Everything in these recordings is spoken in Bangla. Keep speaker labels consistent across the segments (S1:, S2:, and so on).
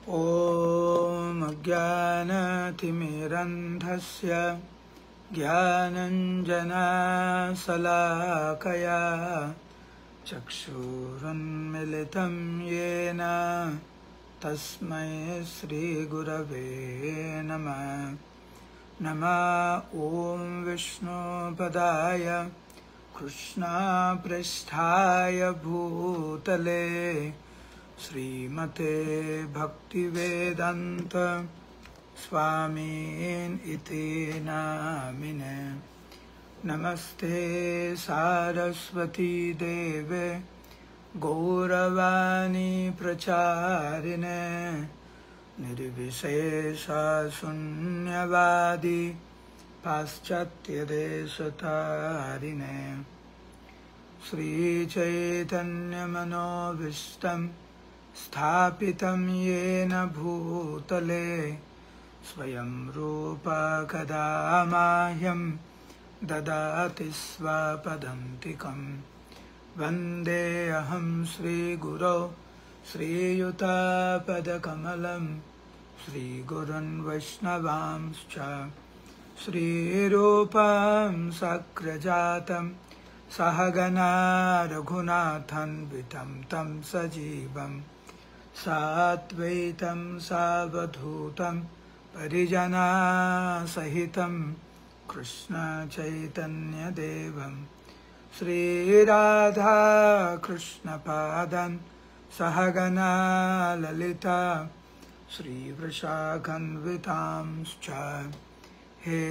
S1: ॐ अज्ञानतिमिरन्धस्य ज्ञानञ्जनशलाकया चक्षुरुन्मिलितं येन तस्मै श्रीगुरवे नमः। नमः ॐ विष्णुपदाय कृष्णपृष्ठाय भूतले श्रीमते भक्तिवेदान्त स्वामिन् इति नामिने। नमस्ते सारस्वती देवे गौरवाणी प्रचारिणे निर्विशेष शून्यवादी पाश्चात्यदेशतारिणे। श्रीचैतन्यमनोभीष्टं स्थापितं येन भूतले स्वयं रूप कदा मह्यं ददाति स्वपदान्तिकं। वन्देऽहं श्रीगुरौ श्रीयुतापदकमलं श्रीगुरून् वैष्णवांश्च श्रीरूपं सक्रजातं सहगना रघुनाथान्वितं तं सजीवं साद्वैतं सावधूतं परिजनसहितं कृष्ण चैतन्यदेवं श्रीराधा कृष्णपादान् सहगना ललिता श्रीवृषाखन्वितांश्च। हे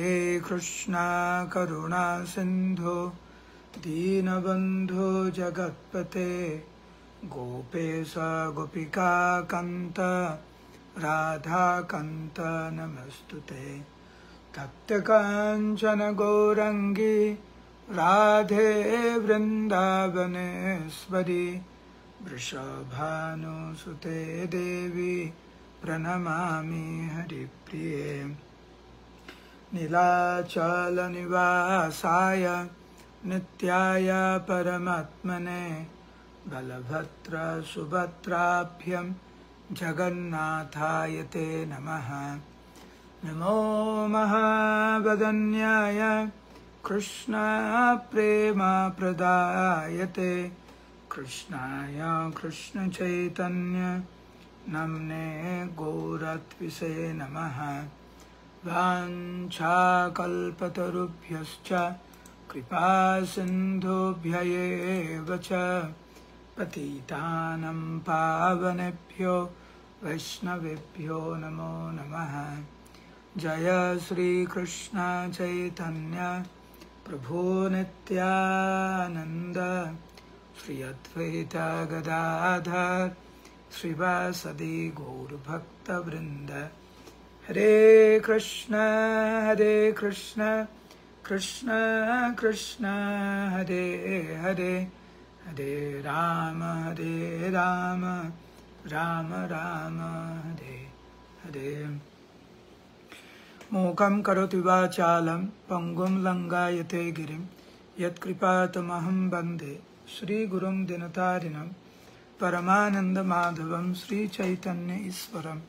S1: कृष्णा करुणा सिन्धु दीनबन्धु जगत्पते गोपेश गोपिकान्त राधाकान्त नमस्तुते। तप्तकाञ्चन गौरङ्गी राधे वृन्दावनेश्वरी वृषभानुसुते देवी प्रणमामि हरिप्रिये। नीलाचलनिवासाय नित्याय परमात्मने बलभद्र सुभद्राभ्यां जगन्नाथाय ते नमः। नमो महावदन्याय कृष्ण प्रेम प्रदायते कृष्णाय कृष्ण चैतन्य नमने गौरत्विषे नमः। वाञ्छाकल्पतरुभ्यश्च कृपा सिन्धुभ्यैव च पतितानं पावनेभ्यो वैष्णवेभ्यो नमो नमः। जय श्री कृष्ण चैतन्य प्रभु नित्यानंद श्री अद्वैत गदाधर श्रीवासदि गौरभक्तवृंद। हरे कृष्ण कृष्ण कृष्ण हरे हरे हरे राम राम राम हरे हरे। मूकं करोति वाचालं पंगुं लंघयते गिरिं यत्कृपातमहं वन्दे श्रीगुरुं दिनतारिणं परमानन्दमाधवं श्रीचैतन्य ईश्वरं।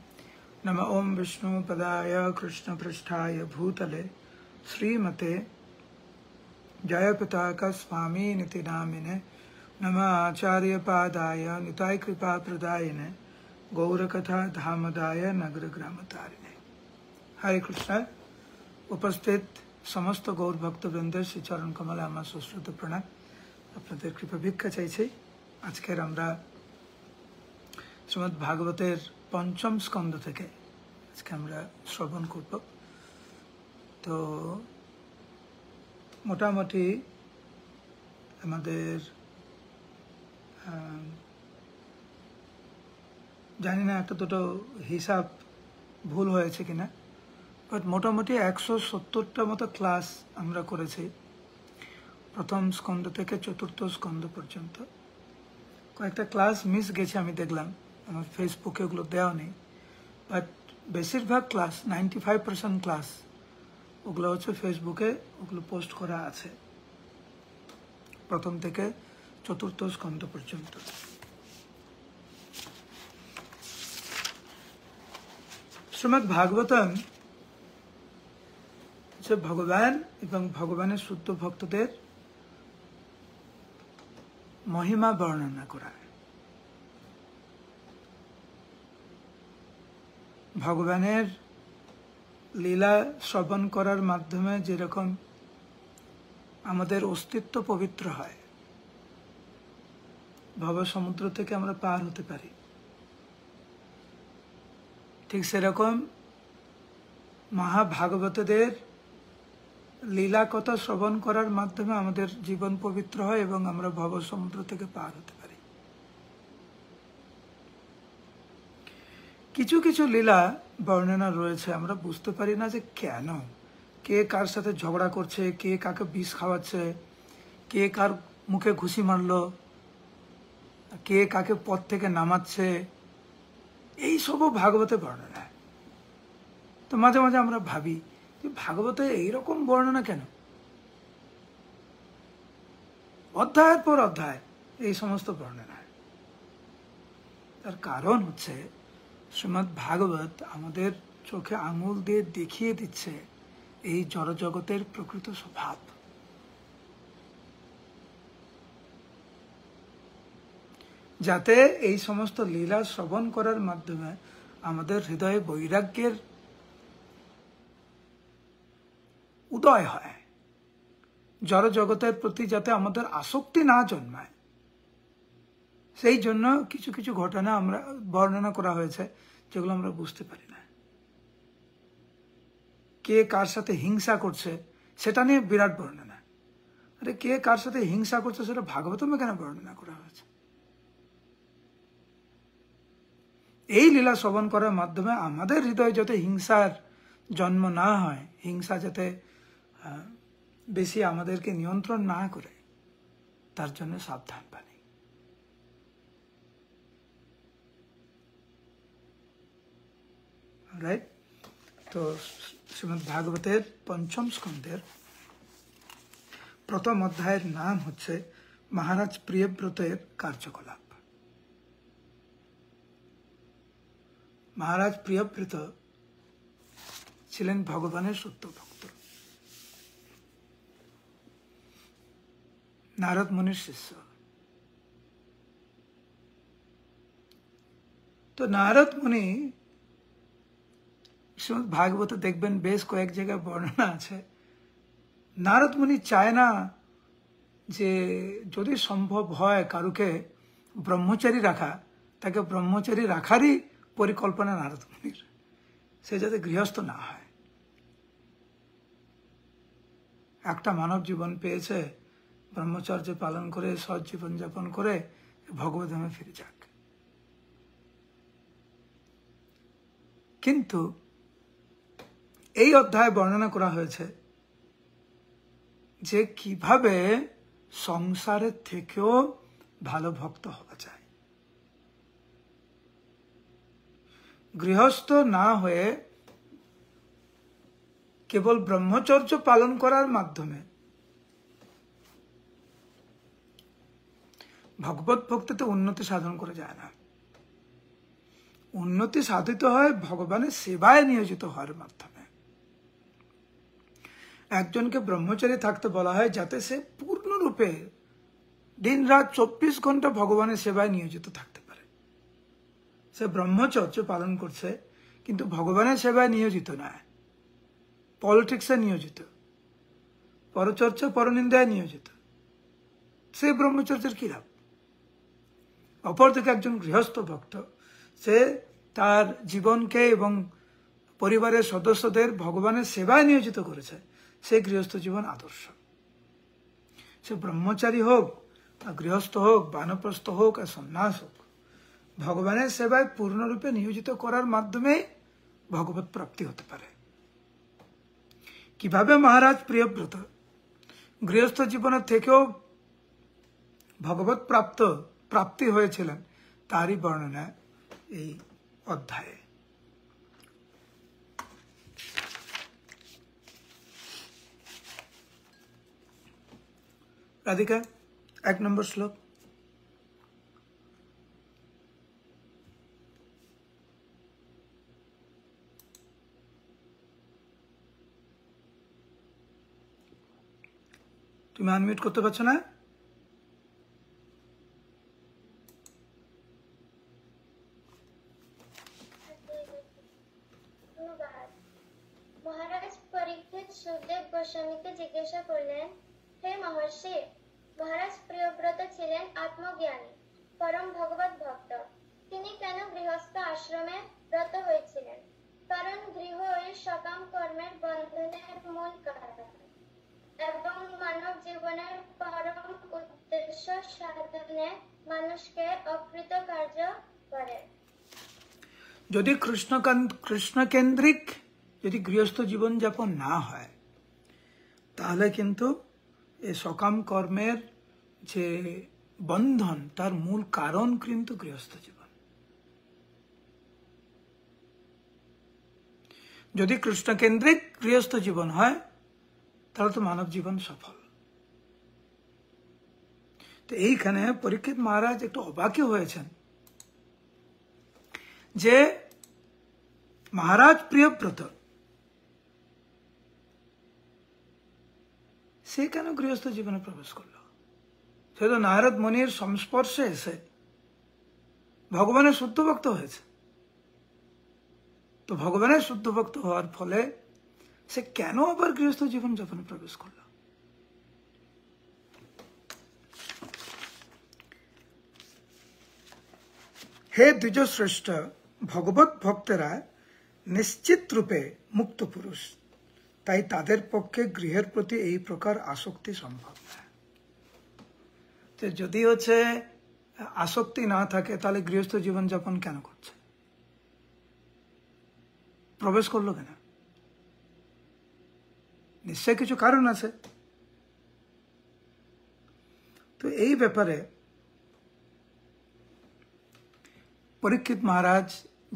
S1: नमः ओं विष्णुपदाय कृष्णपृष्ठाय भूतले श्रीमते जयपताका स्वामिनिति नामिने। नमः आचार्यपादाय निताय कृपाप्रदायिने गौरकथा धामदाय नगरग्रामतारिणे। हरे कृष्ण। उपस्थित समस्त गौर भक्तवृंद श्री चरण कमल आमार सुश्रुत प्रणाम। আপনাদের কৃপা ভিক্ষা চাইছি। আজকের আমরা শ্রীমদ্ ভাগবতের পঞ্চম স্কন্ধ থেকে আজকে আমরা শ্রবণ করব। তো মোটামুটি আমাদের জানি না একটা দুটো হিসাব ভুল হয়েছে কিনা, বাট মোটামুটি 170টা মতো ক্লাস আমরা করেছি প্রথম স্কন্ধ থেকে চতুর্থ স্কন্ধ পর্যন্ত। কয়েকটা ক্লাস মিস গেছে আমি দেখলাম, আমার ফেসবুকে ওগুলো দেওয়া নেই, বাট বেশিরভাগ ক্লাস 95% ক্লাস ওগুলো হচ্ছে ফেসবুকে ওগুলো পোস্ট করা আছে প্রথম থেকে চতুর্থ স্কন্ধ পর্যন্ত। শ্রীমদ্ ভাগবতম যে ভগবান এবং ভগবানের শুদ্ধ ভক্তদের মহিমা বর্ণনা করা। ভগবানের লীলা শ্রবণ করার মাধ্যমে যেরকম আমাদের অস্তিত্ব পবিত্র হয়, ভব সমুদ্র থেকে আমরা পার হতে পারি, ঠিক সেরকম মহাভাগবতদের লীলা কথা শ্রবণ করার মাধ্যমে আমাদের জীবন পবিত্র হয় এবং আমরা ভব সমুদ্র থেকে পার হতে পারি। কিছু কিছু লীলা বর্ণনা রয়েছে, আমরা বুঝতে পারি না যে কেন, কে কার সাথে ঝগড়া করছে, কে কাকে বিষ খাওয়াচ্ছে, কে কার মুখে ঘুষি মারলো, কে কাকে পথ থেকে নামাচ্ছে, এই সবও ভাগবতে বর্ণনা। তো মাঝে মাঝে আমরা ভাবি যে ভাগবতে এইরকম বর্ণনা কেন, অধ্যায়ের পর অধ্যায় এই সমস্ত বর্ণনা। তার কারণ হচ্ছে শ্রীমদ্ ভাগবত আমাদের চোখে আঙুল দিয়ে দেখিয়ে দিচ্ছে এই জড়জগতের প্রকৃত স্বভাব। যাতে এই সমস্ত লীলা শ্রবণ করার মাধ্যমে আমাদের হৃদয়ে বৈরাগ্যের উদয় হয়, জড়জগতের প্রতি যাতে আমাদের আসক্তি না জন্মায়, সেই জন্য কিছু কিছু ঘটনা আমরা বর্ণনা করা হয়েছে যেগুলো আমরা বুঝতে পারি না। কে কার সাথে হিংসা করছে সেটা নিয়ে বিরাট বর্ণনা। আরে কে কার সাথে হিংসা করছে সেটা ভাগবতমে কেন বর্ণনা করা হয়েছে? এই লীলা শ্রবণ করার মাধ্যমে আমাদের হৃদয়ে যাতে হিংসার জন্ম না হয়, হিংসা যাতে বেশি আমাদেরকে নিয়ন্ত্রণ না করে, তার জন্য সাবধান বাণী। রাইট? তো শ্রীমদ্ ভাগবতের পঞ্চম স্কন্ধের প্রথম অধ্যায়ের নাম হচ্ছে মহারাজ প্রিয়ব্রতের কার্যকলাপ। মহারাজ প্রিয়ব্রত ছিলেন ভগবানের সত্য ভক্ত, নারদ মুনির শিষ্য। তো নারদ মুনি, শ্রীমদ্ ভাগবতে দেখবেন বেশ কয়েক জায়গায় বর্ণনা আছে, নারদ মুনি চায় না যে যদি সম্ভব হয় কারুকে ব্রহ্মচারী রাখা, তাকে ব্রহ্মচারী রাখারই পরিকল্পনা নারদ মুনির, সে যাতে গৃহস্থ না হয়। একটা মানব জীবন পেয়েছে, ব্রহ্মচর্য পালন করে সৎ জীবন যাপন করে ভগবদ্ধামে ফিরে যাক। কিন্তু এই অধ্যায়ে বর্ণনা করা হয়েছে যে কিভাবে সংসারের থেকেও ভালো ভক্ত হওয়া যায়। গৃহস্থ না হয়ে কেবল ব্রহ্মচর্য পালন করার মাধ্যমে ভগবত ভক্তিতে উন্নতি সাধন করা যায় না। উন্নতি সাধিত হয় ভগবানের সেবায় নিয়োজিত হওয়ার মাধ্যমে। একজনকে ব্রহ্মচারী থাকতে বলা হয় যাতে সে পূর্ণরূপে দিন রাত 24 ঘন্টা ভগবানের সেবায় নিয়োজিত থাকতে পারে। সে ব্রহ্মচর্য পালন করছে কিন্তু ভগবানের সেবায় নিয়োজিত নয়, পলিটিক্সে নিয়োজিত, পরচর্চা পরনিন্দায় নিয়োজিত, সে ব্রহ্মচর্যের কি লাভ? অপরদিকে একজন গৃহস্থ ভক্ত, সে তার জীবনকে এবং পরিবারের সদস্যদের ভগবানের সেবায় নিয়োজিত করেছে, সে গৃহস্থ জীবন আদর্শ। সে ব্রহ্মচারী হোক, গৃহস্থ হোক, বানপ্রস্থ হোক আর সন্ন্যাস হোক, ভগবানের সেবায় পূর্ণরূপে নিয়োজিত করার মাধ্যমে ভগবত প্রাপ্তি হতে পারে। কিভাবে মহারাজ প্রিয়ব্রত গৃহস্থ জীবনের থেকেও ভগবত প্রাপ্তি হয়েছিলেন তারই বর্ণনা এই অধ্যায়ে। রাধিকা 1 নম্বর শ্লোক। তুমি আনমিউট করতে পারছো না?
S2: মহারাজ পরীক্ষিত সুখদেব গোস্বামীকে জিজ্ঞাসা করলেন, হে মহর্ষি, মহারাজ প্রিয়ব্রত ছিলেন আত্মজ্ঞানী, পরম ভগবত ভক্ত। তিনি কেন গৃহস্থ আশ্রমে ব্রত হয়েছিলেন? কারণ গৃহই সকাম কর্মের বন্ধনের মূল কারণ এবং মানব জীবনের পরম উদ্দেশ্য সাধনে মানুষকে অকৃতকার্য করে।
S1: যদি কৃষ্ণকেন্দ্রিক যদি গৃহস্থ জীবনযাপন না হয়, তাহলে কিন্তু এই সকাম কর্মের যে বন্ধন, তার মূল কারণ কিন্তু গৃহস্থ জীবন। যদি কৃষ্ণকেন্দ্রিক গৃহস্থ জীবন হয়, তাহলে তো মানব জীবন সফল। তো এইখানে পরীক্ষিত মহারাজ একটু অবাকই হয়েছেন যে মহারাজ প্রিয়ব্রত সে কেন গৃহস্থ জীবনে প্রবেশ করলো? সে তো নারদ মুনির সংস্পর্শে এসে ভগবানের শুদ্ধ ভক্ত হয়েছে। তো ভগবানের শুদ্ধ ভক্ত হওয়ার ফলে সে কেন আবার গৃহস্থ জীবন যাপনে প্রবেশ করল? হে দ্বিজশ্রেষ্ঠ, ভগবত ভক্তেরা নিশ্চিত রূপে মুক্ত পুরুষ, তাই তাদের পক্ষে গৃহের প্রতি এই প্রকার আসক্তি সম্ভব না। যদি হচ্ছে আসক্তি না থাকে, তাহলে গৃহস্থ জীবন যাপন কেন করছে? প্রবেশ করলো কেন? নিশ্চয় কিছু কারণ আছে। তো এই ব্যাপারে পরীক্ষিত মহারাজ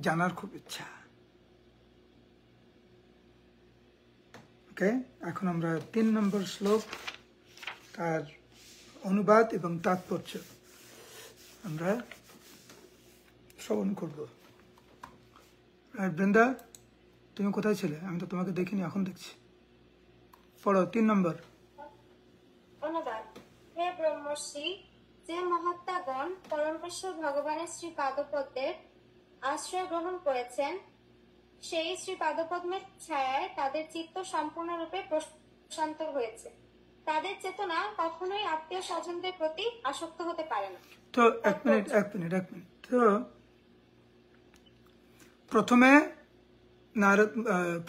S1: জানার খুব ইচ্ছা। ওকে, এখন আমরা 3 নম্বর শ্লোক, তার অনুবাদ এবং তাৎপর্য আমরা শ্রবণ করব। বৃন্দা, তুমি কোথায় ছিলে? আমি তো তোমাকে দেখিনি, এখন দেখছি। পড়ো 3 নম্বর।
S2: অনুবাদ। হে ব্রহ্মর্ষি, যে মহাত্মাগণ পরমেশ্বর ভগবানের শ্রী পাদপদ্মের আশ্রয় গ্রহণ করেছেন, সেই শ্রী পাদপদ্মের ছায়ায় তাদের চিত্ত সম্পূর্ণরূপে প্রশান্ত হয়েছে। তাদের চেতনা কখনোই আত্মীয় স্বজনদের প্রতি আসক্ত হতে পারে না।
S1: তো এক মিনিট। তো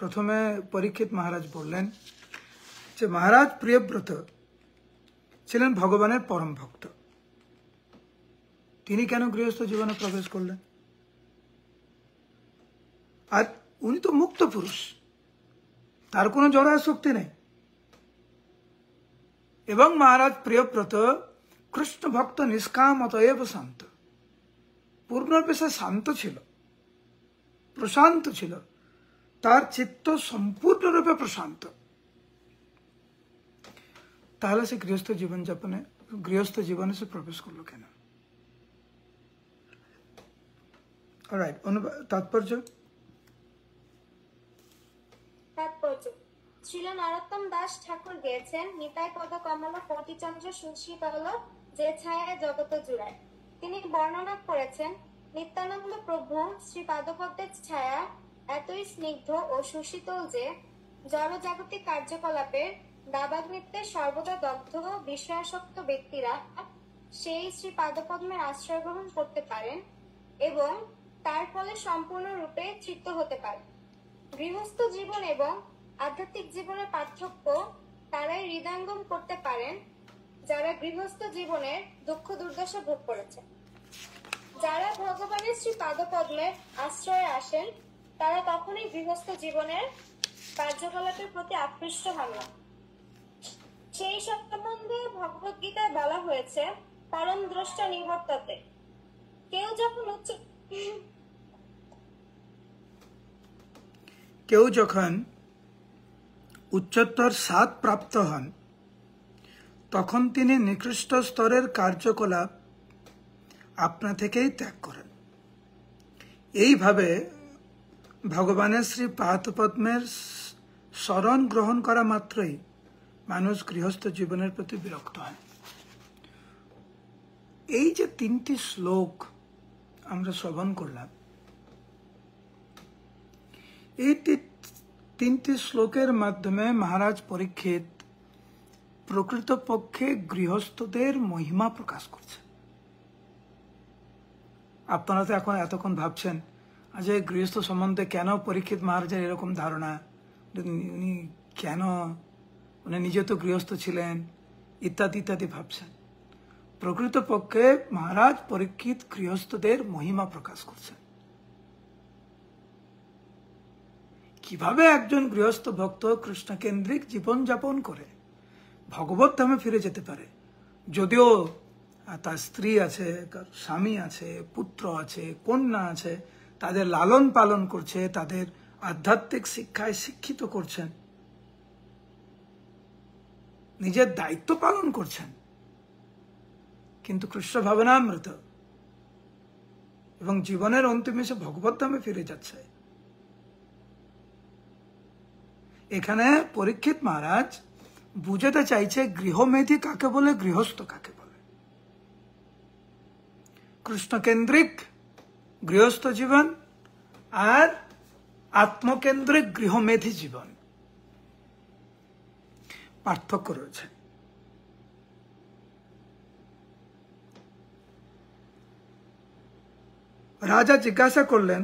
S1: প্রথমে পরীক্ষিত মহারাজ বললেন যে মহারাজ প্রিয়ব্রত ছিলেন ভগবানের পরম ভক্ত, তিনি কেন গৃহস্থ জীবনে প্রবেশ করলেন? আর উনি তো মুক্ত পুরুষ, তার কোনো জড় আসক্তি নেই। এবং মহারাজ প্রিয়ব্রত কৃষ্ণ ভক্ত নিষ্কাম অতএব শান্ত, পূর্ণরূপে সে শান্ত ছিল, প্রশান্ত ছিল, তার চিত্ত সম্পূর্ণরূপে প্রশান্ত। তাহলে সে গৃহস্থ জীবনে সে প্রবেশ করলো কেন? অলরাইট, তাৎপর্য।
S2: শ্রীল নরোত্তম দাস ঠাকুর গেয়েছেন, নিতাই পদ কমল কোটিচন্দ্র সুশীতল যে ছায়া জগত জুড়ায়। তিনি বর্ণনা করেছেন, নিত্যানন্দ প্রভু শ্রী পাদপদ্মের ছায়া এতই স্নিগ্ধ ও সুশীতল যে জড়জাগতিক কার্যকলাপের দাবাগ্নিতে সর্বদা দগ্ধ বিষয়াসক্ত ব্যক্তিরা সেই শ্রী পাদপদ্মের আশ্রয় গ্রহণ করতে পারেন এবং তার ফলে সম্পূর্ণরূপে তৃপ্ত হতে পারে। গৃহস্থ জীবন এবং আধ্যাত্মিক জীবনের পার্থক্য তারাই হৃদয়ঙ্গম করতে পারেন যারা গৃহস্থ জীবনের দুঃখ দুর্দশা ভোগ করেছে। যারা ভগবানের শ্রী পাদপদ্মের আশ্রয়ে আসেন, তারা কখনোই গৃহস্থ জীবনের কার্যকলাপের প্রতি আকৃষ্ট হন না। সেই সম্বন্ধে ভগবদ্গীতায় বলা হয়েছে, পরম দ্রষ্টা নিবর্ততে।
S1: কেউ যখন উচ্চতর স্বাদ প্রাপ্ত হন, তখন তিনি নিকৃষ্ট স্তরের কার্যকলাপ আপনা থেকেই ত্যাগ করেন। এইভাবে ভগবানের শ্রী পাদপদ্মের শরণ গ্রহণ করা মাত্রই মানুষ গৃহস্থ জীবনের প্রতি বিরক্ত হয়। এই যে 3টি শ্লোক আমরা শ্রবণ করলাম, এই 3টি শ্লোকের মাধ্যমে মহারাজ পরীক্ষিত প্রকৃতপক্ষে গৃহস্থদের মহিমা প্রকাশ করছে। আপনারা তো এখন এতক্ষণ ভাবছেন যে গৃহস্থ সম্বন্ধে কেন পরীক্ষিত মহারাজের এরকম ধারণা, উনি কেন, উনি নিজে তো গৃহস্থ ছিলেন, ইত্যাদি ইত্যাদি ভাবছেন। প্রকৃতপক্ষে মহারাজ পরীক্ষিত গৃহস্থদের মহিমা প্রকাশ করছেন। কিভাবে একজন গৃহস্থ ভক্ত কৃষ্ণকেন্দ্রিক জীবনযাপন করে ভগবত ধামে ফিরে যেতে পারে, যদিও তার স্ত্রী আছে, স্বামী আছে, পুত্র আছে, কন্যা আছে, তাদের লালন পালন করছে, তাদের আধ্যাত্মিক শিক্ষায় শিক্ষিত করছেন, নিজের দায়িত্ব পালন করছেন, কিন্তু কৃষ্ণ ভাবনামৃত এবং জীবনের অন্তিমে সে ভগবত ধামে ফিরে যাচ্ছে। এখানে পরীক্ষিত মহারাজ বুঝাতে চাইছে গৃহমেধি কাকে বলে, গৃহস্থ কাকে বলে। কৃষ্ণকেন্দ্রিক গৃহস্থ জীবন আর আত্মকেন্দ্রিক গৃহমেধি জীবন, পার্থক্য রয়েছে। রাজা জিজ্ঞাসা করলেন,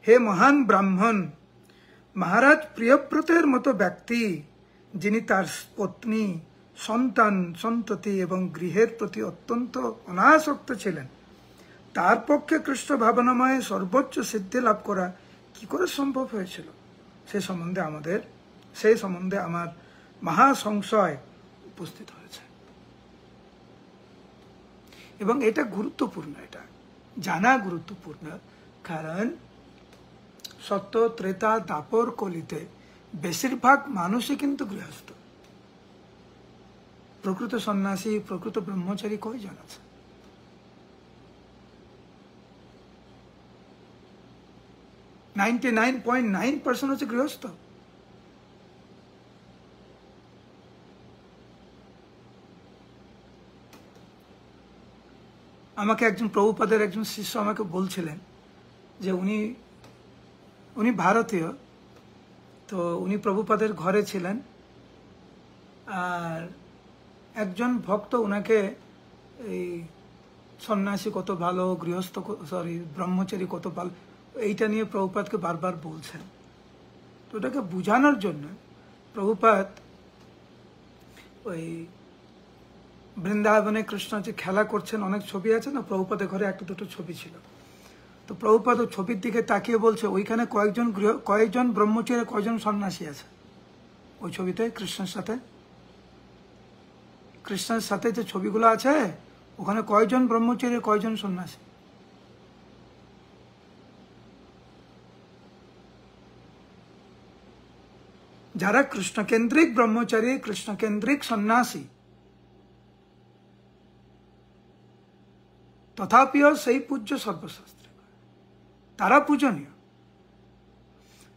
S1: হে মহান ব্রাহ্মণ, মহারাজ প্রিয়ব্রতের মতো ব্যক্তি, যিনি তার পত্নী, সন্তান, সন্ততি এবং গৃহের প্রতি অত্যন্ত অনাসক্ত ছিলেন, তার পক্ষে কৃষ্ণ ভাবনাময়ে সর্বোচ্চ সিদ্ধি লাভ করা কি করে সম্ভব হয়েছিল? সেই সম্বন্ধে আমার মহা সংশয় উপস্থিত হয়েছে। এবং এটা গুরুত্বপূর্ণ, এটা জানা গুরুত্বপূর্ণ, কারণ সত্য, ত্রেতা, দাপর, কলিতে বেশিরভাগ মানুষই কিন্তু গৃহস্থ। প্রকৃত সন্ন্যাসী, প্রকৃত ব্রহ্মচারী কয়জন আছে? নাইনটি 99.9% হচ্ছে গৃহস্থ। আমাকে একজন প্রভুপাদের একজন শিষ্য আমাকে বলছিলেন যে উনি ভারতীয়, তো উনি প্রভুপাদের ঘরে ছিলেন, আর একজন ভক্ত উনাকে এই সন্ন্যাসী কত ভালো, গৃহস্থ ব্রহ্মচারী কত ভালো, এইটা নিয়ে প্রভুপাদকে বারবার বলছেন। তো ওটাকে বোঝানোর জন্য প্রভুপাদ ওই বৃন্দাবনে কৃষ্ণ যে খেলা করছেন, অনেক ছবি আছে না, প্রভুপাদের ঘরে একটা দুটো ছবি ছিল। তো প্রভুপাদ ওই ছবির দিকে তাকিয়ে বলছে, ওইখানে কয়েকজন ব্রহ্মচারী, কয়জন সন্ন্যাসী আছে ওই ছবিতে? কৃষ্ণের সাথে যে ছবিগুলো আছে ওখানে কয়জন ব্রহ্মচারী, কয়জন সন্ন্যাসী? যারা কৃষ্ণকেন্দ্রিক ব্রহ্মচারী, কৃষ্ণকেন্দ্রিক সন্ন্যাসী, তথাপিও সেই পূজ্য সর্বশাস্ত্রে, তারা পূজনীয়।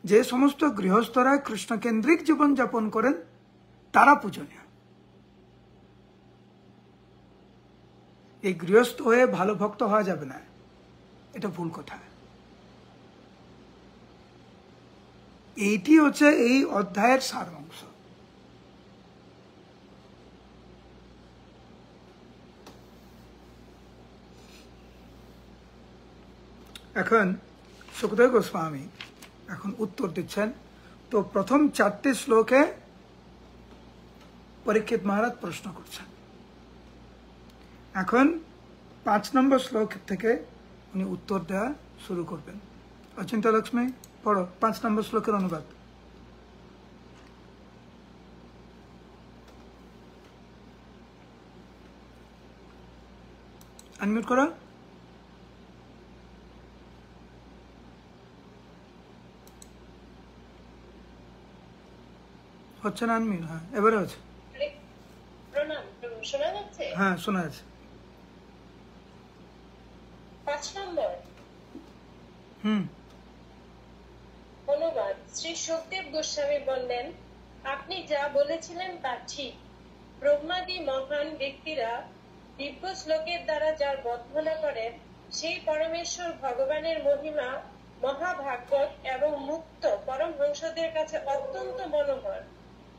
S1: যে সমস্ত গৃহস্থরা কৃষ্ণকেন্দ্রিক জীবনযাপন করেন তারা পূজনীয়। এই গৃহস্থ হয়ে ভালো ভক্ত হওয়া যাবে না, এটা ভুল কথা। এইটি হচ্ছে এই অধ্যায়ের সারাংশ। এখন সুখদেব গোস্বামী এখন উত্তর দিচ্ছেন। তো প্রথম 4টি শ্লোকে পরীক্ষিত মহারাজ প্রশ্ন করছেন। এখন 5 নম্বর শ্লোক থেকে উনি উত্তর দেওয়া শুরু করবেন। অচিন্তা লক্ষ্মী পড়ো 5 নম্বর শ্লোকের অনুবাদ। আনমিউট করো। হচ্ছে না আনমিউট? হ্যাঁ, এবারে হচ্ছে।
S3: শোনা যাচ্ছে?
S1: হ্যাঁ, শোনা যাচ্ছে।
S3: 5 নম্বর অনুবাদ। শ্রী সুখদেব গোস্বামী বললেন, আপনি যা বলেছিলেন তা ঠিক। ব্রহ্মাদি মহান ব্যক্তিরা দিব্য শ্লোকের দ্বারা যার বর্ণনা করেন, সেই পরমেশ্বর ভগবানের মহিমা মহাভাগবত এবং মুক্ত পরমহংসদের কাছে অত্যন্ত মনোহর।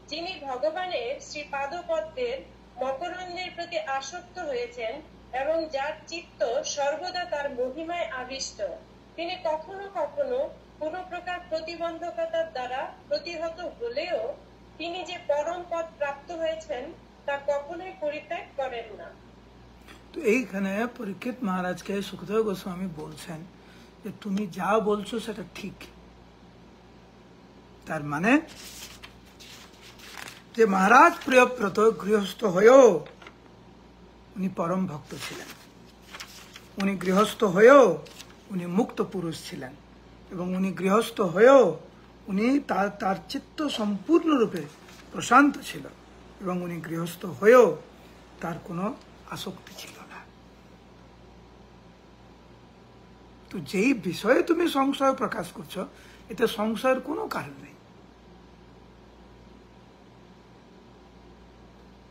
S3: যিনি ভগবানের শ্রীপাদপদ্মের মকরন্দের প্রতি আসক্ত হয়েছেন এবং যার চিত্ত সর্বদা তার মহিমায় আবিষ্ট, তিনি কখনো কখনো কোন প্রকার প্রতিবন্ধকতার দ্বারা প্রতিহত হলেও তিনি যে পরম পদ প্রাপ্ত হয়েছেন তা কখনোই পরিত্যাগ করেন না।
S1: তো এইখানে পরীক্ষিত মহারাজকে সুখদেব গোস্বামী বলছেন যে তুমি যা বলছো সেটা ঠিক। তার মানে যে মহারাজ প্রিয়ব্রত গৃহস্থ হয়েও উনি পরম ভক্ত ছিলেন, উনি গৃহস্থ হয়েও উনি মুক্ত পুরুষ ছিলেন, এবং উনি গৃহস্থ হয়েও উনি তার চিত্ত সম্পূর্ণরূপে প্রশান্ত ছিল, এবং উনি গৃহস্থ হয়েও তার কোনো আসক্তি ছিল না। তো যেই বিষয়ে তুমি সংশয় প্রকাশ করছো, এতে সংশয়ের কোনো কারণ নেই।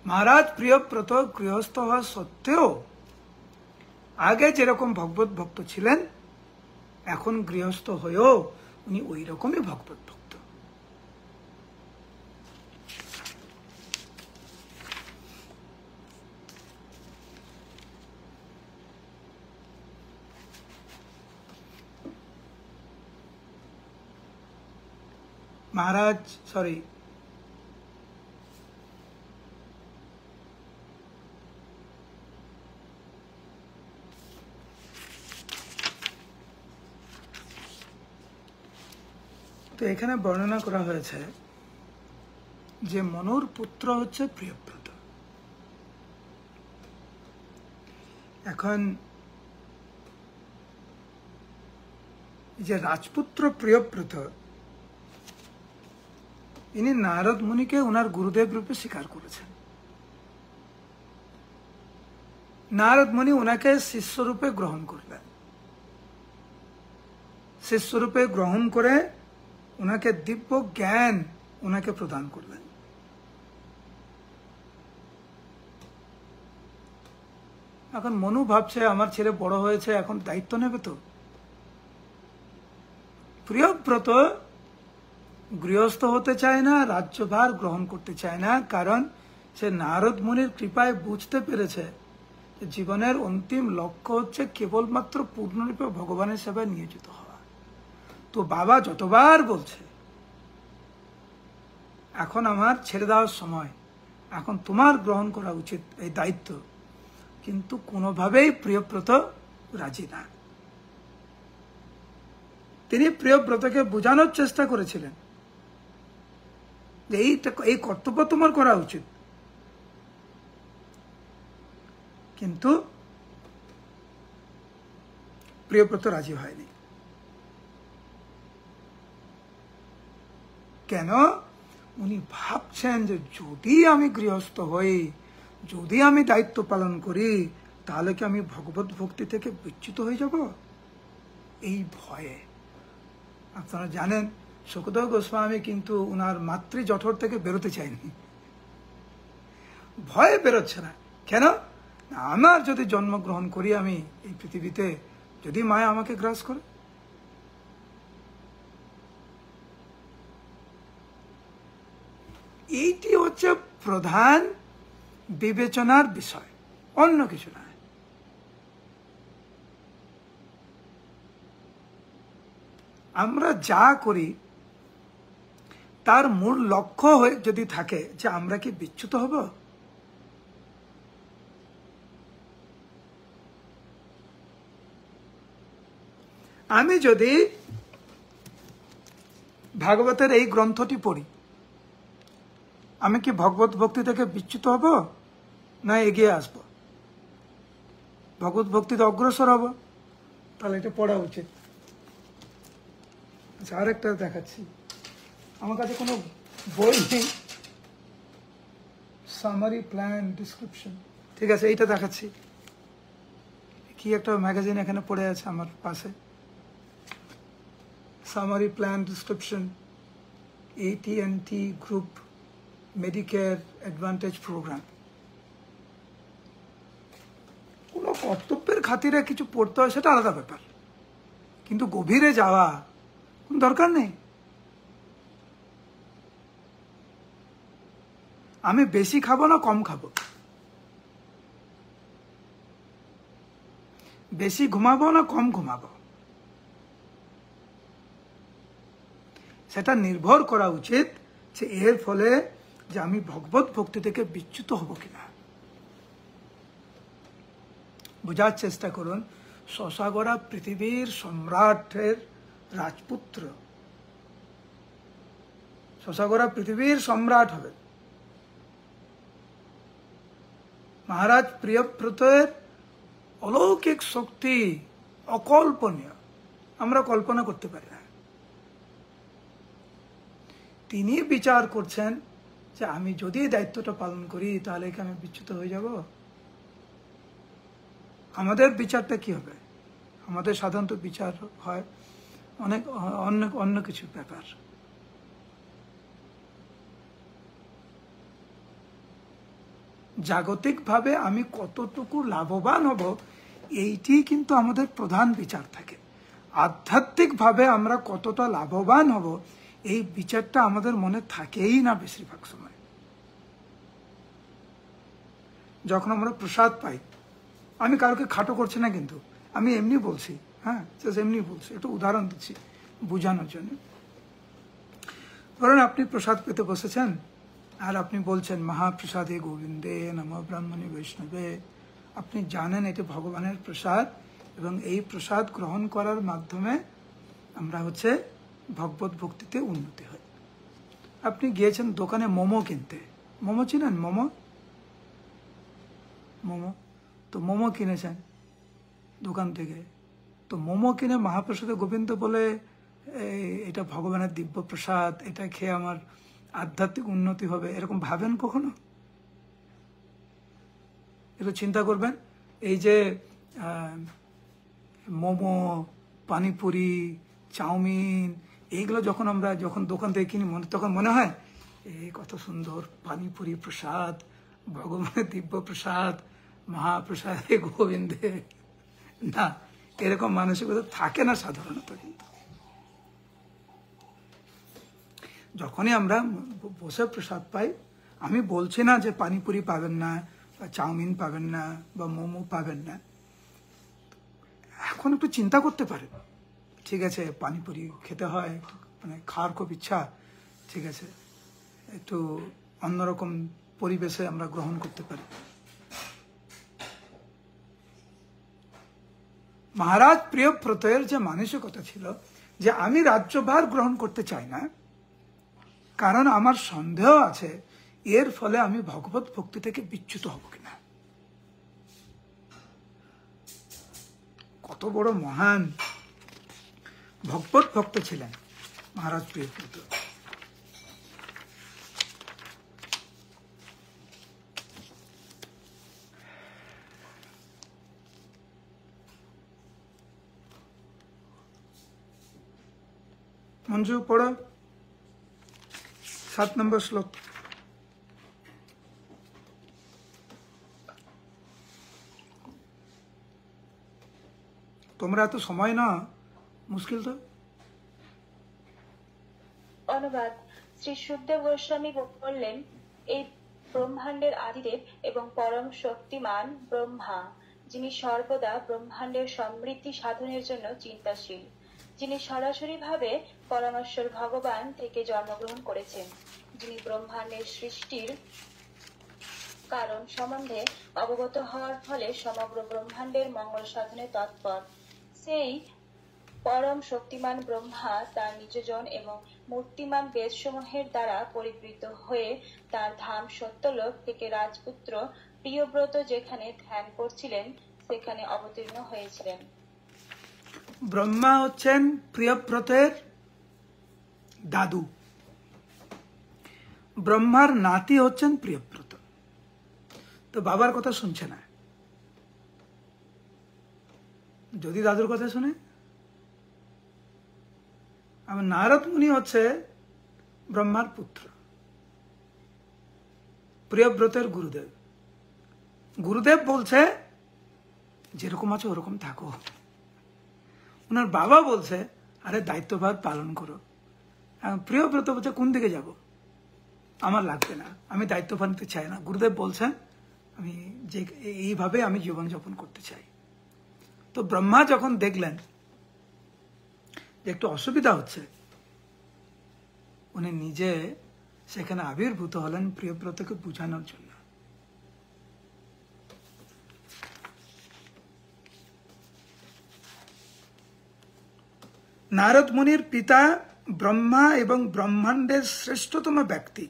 S1: মহারাজ প্রিয়ব্রত গৃহস্থ হওয়া সত্ত্বেও আগে যেরকম ভগবত ভক্ত ছিলেন, এখন গৃহস্থ হয়েও উনি ওই রকমই ভগবত ভক্ত। মহারাজ সরি তো এখানে বর্ণনা করা হয়েছে যে মনুর পুত্র হচ্ছে প্রিয়ব্রত। এখন যে রাজপুত্র প্রিয়ব্রত, ইনি নারদ মুনিকে ওনার গুরুদেব রূপে স্বীকার করেছেন। নারদ মুনি ওনাকে শিষ্যরূপে গ্রহণ করলেন, শিষ্যরূপে গ্রহণ করে ওনাকে দিব্য জ্ঞান ওনাকে প্রদান করলেন। এখন মনু ভাবছে আমার ছেলে বড় হয়েছে, এখন দায়িত্ব নেবে। তো প্রিয়ব্রত গৃহস্থ হতে চায় না, রাজ্যভার গ্রহণ করতে চায় না, কারণ সে নারদ মুনির কৃপায় বুঝতে পেরেছে যে জীবনের অন্তিম লক্ষ্য হচ্ছে কেবলমাত্র পূর্ণরূপে ভগবানের সেবায় নিয়োজিত হওয়া। তো বাবা যতবার বলছে এখন আমার ছেড়ে দেওয়ার সময়, এখন তোমার গ্রহণ করা উচিত এই দায়িত্ব, কিন্তু কোনোভাবেই প্রিয়ব্রত রাজি না। তিনি প্রিয়ব্রতকে বোঝানোর চেষ্টা করেছিলেন যে এই কর্তব্য তোমার করা উচিত, কিন্তু প্রিয়ব্রত রাজি হয়নি। কেন? উনি ভাবছেন যে যদি আমি গৃহস্থ হই, যদি আমি দায়িত্ব পালন করি, তাহলে কি আমি ভগবত ভক্তি থেকে বিচ্যুত হয়ে যাব, এই ভয়ে। আপনারা জানেন সুখদেব গোস্বামী কিন্তু উনার মাতৃ জঠর থেকে বেরোতে চায়নি, ভয়ে বেরোচ্ছে না। কেন? আমার যদি জন্মগ্রহণ করি আমি এই পৃথিবীতে, যদি মায়া আমাকে গ্রাস করে, এইটি হচ্ছে প্রধান বিবেচনার বিষয়, অন্য কিছু না। আমরা যা করি তার মূল লক্ষ্য যদি থাকে যে আমরা কি বিচ্যুত হব, আমি যদি ভাগবতের এই গ্রন্থটি পড়ি, আমি কি ভগবত ভক্তি থেকে বিচ্যুত হব না এগিয়ে আসব, ভগবত ভক্তিতে অগ্রসর হব? তাহলে এটা পড়া উচিত। আচ্ছা, আরেকটা দেখাচ্ছি। আমার কাছে কোনো বই নেই, সামারি প্ল্যান ডিসক্রিপশন, ঠিক আছে, এইটা দেখাচ্ছি। কি একটা ম্যাগাজিন এখানে পড়ে আছে আমার পাশে, summary plan description, AT&T group Medicare Advantage program. খাতিরে কিছু পড়তে হয় সেটা আলাদা ব্যাপার, কিন্তু গভীরে যাওয়া কোনো দরকার নেই। আমি বেশি খাবো না কম খাবো, বেশি ঘুমাবো না কম ঘুমাবো, সেটা নির্ভর করা উচিত যে এর ফলে যে আমি ভগবত ভক্তি থেকে বিচ্যুত হব কিনা। বোঝার চেষ্টা করুন, শশাগোরা পৃথিবীর সম্রাটের রাজপুত্র, শশাগোরা পৃথিবীর সম্রাট হবে। মহারাজ প্রিয়ব্রতের অলৌকিক শক্তি অকল্পনীয়, আমরা কল্পনা করতে পারি না। তিনি বিচার করছেন যে আমি যদি দায়িত্বটা পালন করি তাহলে কি আমি বিচ্যুত হয়ে যাব? আমাদের বিচারটা কি হবে? আমাদের সাধারণত বিচার হয় অনেক অন্য কিছু ব্যাপার। জাগতিকভাবে আমি কতটুকু লাভবান হব এইটি কিন্তু আমাদের প্রধান বিচার থাকে। আধ্যাত্মিকভাবে আমরা কতটা লাভবান হব এই বিচারটা আমাদের মনে থাকেই না বেশিরভাগ সময়। যখন আমরা প্রসাদ পাই, আমি কাউকে খাটো করছি না, কিন্তু আমি এমনি বলছি, হ্যাঁ এমনি বলছি, একটু উদাহরণ দিচ্ছি বোঝানোর জন্য। ধরুন আপনি প্রসাদ পেতে বসেছেন আর আপনি বলছেন মহাপ্রসাদে গোবিন্দে নম ব্রাহ্মণী বৈষ্ণবে। আপনি জানেন এটি ভগবানের প্রসাদ এবং এই প্রসাদ গ্রহণ করার মাধ্যমে আমরা ভগবত ভক্তিতে উন্নতি হয়। আপনি গিয়েছেন দোকানে মোমো কিনতে, মোমো চিনেন? মোমো তো মোমো কিনেছেন দোকান থেকে, তো মোমো কিনে মহাপ্রসাদে গোবিন্দ বলে এটা ভগবানের দিব্য প্রসাদ, এটা খেয়ে আমার আধ্যাত্মিক উন্নতি হবে, এরকম ভাবেন কখনো? একটু চিন্তা করবেন। এই যে মোমো, পানিপুরি, চাউমিন, এইগুলো যখন দোকান থেকে কিনি তখন মনে হয় এই কত সুন্দর পানিপুরি প্রসাদ, ভগবানের দিব্য প্রসাদ, মহাপ্রসাদে গোবিন্দে। না, এরকম মানসিকতা থাকে না সাধারণত। কিন্তু যখনই আমরা বসে প্রসাদ পাই, আমি বলছি না যে পানিপুরি পাবেন না বা চাউমিন পাবেন না বা মোমো পাবেন না, এখন একটু চিন্তা করতে পারেন। ঠিক আছে, পানিপুরি খেতে হয়, মানে খাওয়ার খুব ইচ্ছা, ঠিক আছে, একটু অন্যরকম পরিবেশে আমরা গ্রহণ করতে পারি। মহারাজ প্রিয়ব্রতের যে মানসিকতা ছিল যে আমি রাজ্যভার গ্রহণ করতে চাই না, কারণ আমার সন্দেহ আছে এর ফলে আমি ভগবত ভক্তি থেকে বিচ্যুত হব কিনা। কত বড় মহান ভগবত ভক্ত ছিলেন মহারাজ প্রিয়ব্রত। মঞ্জু পড়ো 7 নম্বর শ্লোক। তোমরা এত সময় না, মুশকিল তো।
S4: অনুবাদ। শ্রী সুখদেব গোস্বামী বললেন, এই ব্রহ্মাণ্ডের আদিদেব এবং পরম শক্তিমান ব্রহ্মা, যিনি সর্বদা ব্রহ্মাণ্ডের সমৃদ্ধি সাধনের জন্য চিন্তাশীল, যিনি সরাসরিভাবে পরমেশ্বর ভগবান থেকে জন্মগ্রহণ করেছেন, যিনি ব্রহ্মাণ্ডের সৃষ্টির কারণ সম্বন্ধে অবগত হওয়ার ফলে সমগ্র ব্রহ্মাণ্ডের মঙ্গল সাধনে তৎপর, সেই পরম শক্তিমান ব্রহ্মা তার নিজজন এবং মূর্তিমান বেদসমূহের দ্বারা পরিবৃত হয়ে তার ধাম সত্যলোক থেকে রাজপুত্র প্রিয়ব্রত যেখানে ধ্যান করছিলেন সেখানে অবতীর্ণ হয়েছিলেন।
S1: ব্রহ্মা হচ্ছেন প্রিয়ব্রতের দাদু, ব্রহ্মার নাতি হচ্ছেন প্রিয়ব্রত। তো বাবার কথা শুনছে না, যদি দাদুর কথা শুনে। আমার নারদ মুনি হচ্ছে ব্রহ্মার পুত্র, প্রিয়ব্রতের গুরুদেব। গুরুদেব বলছে যেরকম আছো ওরকম থাকো। ওনার বাবা বলছে আরে দায়িত্বভার পালন করো। প্রিয়ব্রত বলছে কোন দিকে যাব, আমার লাগবে না, আমি দায়িত্বভার নিতে চাই না। গুরুদেব বলছেন আমি যে এইভাবে আমি জীবনযাপন করতে চাই। তো ব্রহ্মা যখন দেখলেন যে একটু অসুবিধা হচ্ছে, উনি নিজে সেখানে আবির্ভূত হলেন প্রিয়ব্রতকে বোঝানোর জন্য। নারদ মুনির পিতা ব্রহ্মা এবং ব্রহ্মাণ্ডের শ্রেষ্ঠতম ব্যক্তি।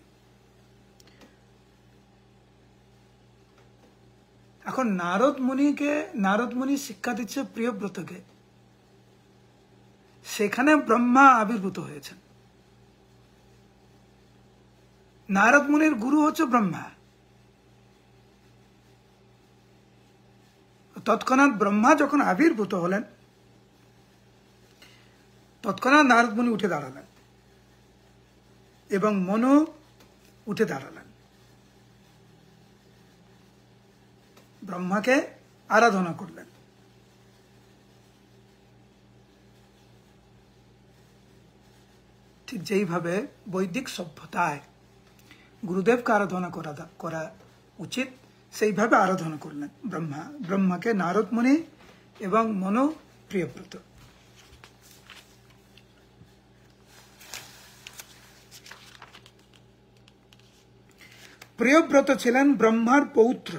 S1: এখন নারদ মুনি শিক্ষা দিচ্ছে প্রিয়ব্রতকে, সেখানে ব্রহ্মা আবির্ভূত হয়েছেন। নারদ মুনির গুরু হচ্ছে ব্রহ্মা। তৎক্ষণাৎ ব্রহ্মা যখন আবির্ভূত হলেন, তৎক্ষণাৎ নারদ মুনি উঠে দাঁড়ালেন এবং মনু উঠে দাঁড়ালেন, ব্রহ্মাকে আরাধনা করলেন। ঠিক যেইভাবে বৈদিক সভ্যতায় গুরুদেবকে আরাধনা করা উচিত, সেইভাবে আরাধনা করলেন ব্রহ্মাকে নারদ মুনি এবং মনু প্রিয়ব্রত। প্রিয়ব্রত ছিলেন ব্রহ্মার পৌত্র,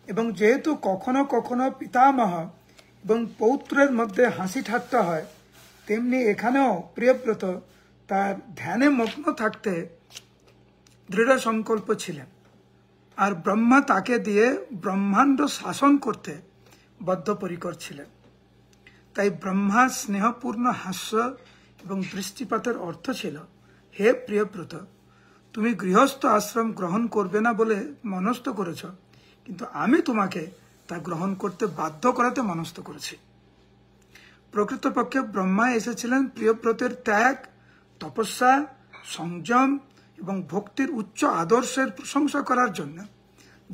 S1: এবং যেহেতু কখনো কখনো পিতামহ এবং পৌত্রের মধ্যে হাসি ঠাট্টা হয়, তেমনি এখানেও প্রিয়ব্রত তার ধ্যানে মগ্ন থাকতে দৃঢ় সংকল্প ছিলেন, আর ব্রহ্মা তাকে দিয়ে ব্রহ্মাণ্ড শাসন করতে বদ্ধপরিকর ছিলেন। তাই ব্রহ্মার স্নেহপূর্ণ হাস্য এবং দৃষ্টিপাতের অর্থ ছিল, হে প্রিয়ব্রত, তুমি গৃহস্থ আশ্রম গ্রহণ করবে না বলে মনস্থ করেছ, কিন্তু আমি তোমাকে তা গ্রহণ করতে বাধ্য করাতে মনস্থ করেছি। প্রকৃতপক্ষে ব্রহ্মা এসেছিলেন প্রিয়ব্রতের ত্যাগ, তপস্যা, সংযম এবং ভক্তির উচ্চ আদর্শের প্রশংসা করার জন্য,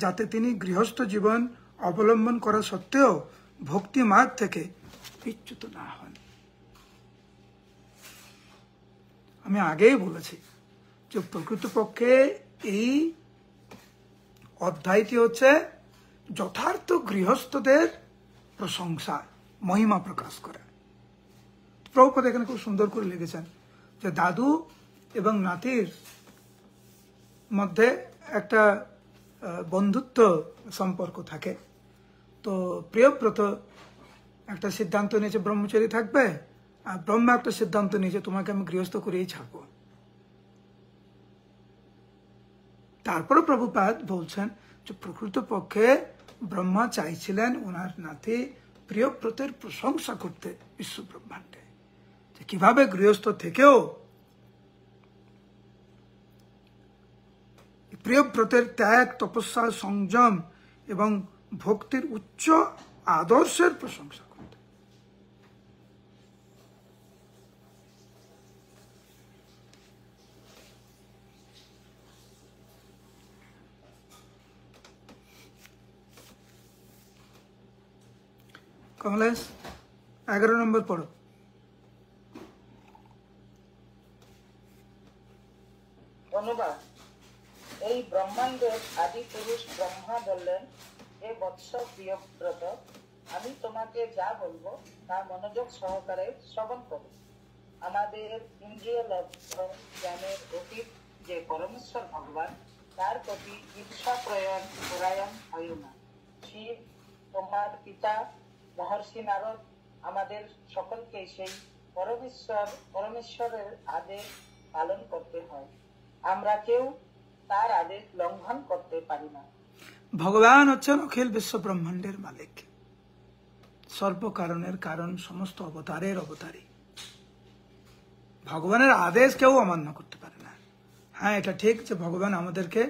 S1: যাতে তিনি গৃহস্থ জীবন অবলম্বন করা সত্ত্বেও ভক্তি মার্গ থেকে বিচ্যুত না হন। আমি আগেই বলেছি যে প্রকৃতপক্ষে এই অধ্যায়টি হচ্ছে যথার্থ গৃহস্থদের প্রশংসা, মহিমা প্রকাশ করা। প্রভুপাদ এখানে খুব সুন্দর করে লিখেছেন যে দাদু এবং নাতির মধ্যে একটা বন্ধুত্ব সম্পর্ক থাকে। তো প্রিয়ব্রত একটা সিদ্ধান্ত নিয়েছে ব্রহ্মচারী থাকবে, আর ব্রহ্মা একটা সিদ্ধান্ত নিয়েছে তোমাকে আমি গৃহস্থ করেই ছাড়বো। তারপরে প্রভুপাদ বলছেন যে প্রকৃতপক্ষে ব্রহ্মা চাইছিলেন ওনার নাতি প্রিয়ব্রতের প্রশংসা করতে বিশ্ব ব্রহ্মাণ্ডে, যে কিভাবে গৃহস্থ থেকেও প্রিয়ব্রতের ত্যাগ, তপস্যা, সংযম এবং ভক্তির উচ্চ আদর্শের প্রশংসা করতে। কমলেশ 11 নম্বর পড়ো।
S5: অনুবাদ। এই ব্রহ্মাণ্ডের আদি পুরুষ ব্রহ্মা বললেন, হে বৎস প্রিয়ব্রত, আমি তোমাকে যা বলবো তা মনোযোগ সহকারে শ্রবণ করো। আমাদের ইন্দ্রিয় লব্ধ জ্ঞানের অতীত যে পরমেশ্বর ভগবান, তার প্রতি ঈর্ষা পরায়ণ হইও না। শিব, তোমার পিতা মহর্ষি নারদ, আমাদের সকলকে সেই পরমেশ্বরের আদেশ পালন করতে হয়। আমরা কেউ তার আদেশ লঙ্ঘন করতে পারি না।
S1: ভগবান হচ্ছেন অখিল বিশ্ব ব্রহ্মাণ্ডের মালিক, সর্বকারণের কারণ, সমস্ত অবতারের অবতারী। ভগবানের আদেশ কেউ অমান্য করতে পারে না। হ্যাঁ, এটা ঠিক যে ভগবান আমাদেরকে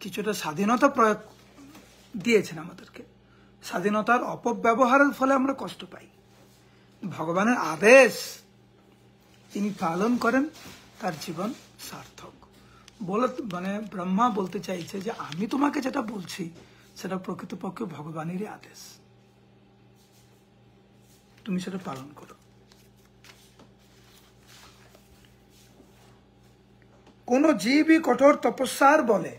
S1: কিছুটা স্বাধীনতা প্রয়োগ দিয়েছেন আমাদেরকে, স্বাধীনতার অপব্যবহারের ফলে আমরা কষ্ট পাই। ভগবানের আদেশ তিনি পালন করেন, তার জীবন সার্থক। মানে ব্রহ্মা বলতে চাইছে যে আমি তোমাকে যেটা বলছি সেটা প্রকৃতপক্ষে ভগবানেরই আদেশ। তুমি সেটা পালন করো। কোন জীবই কঠোর তপস্যার বলে,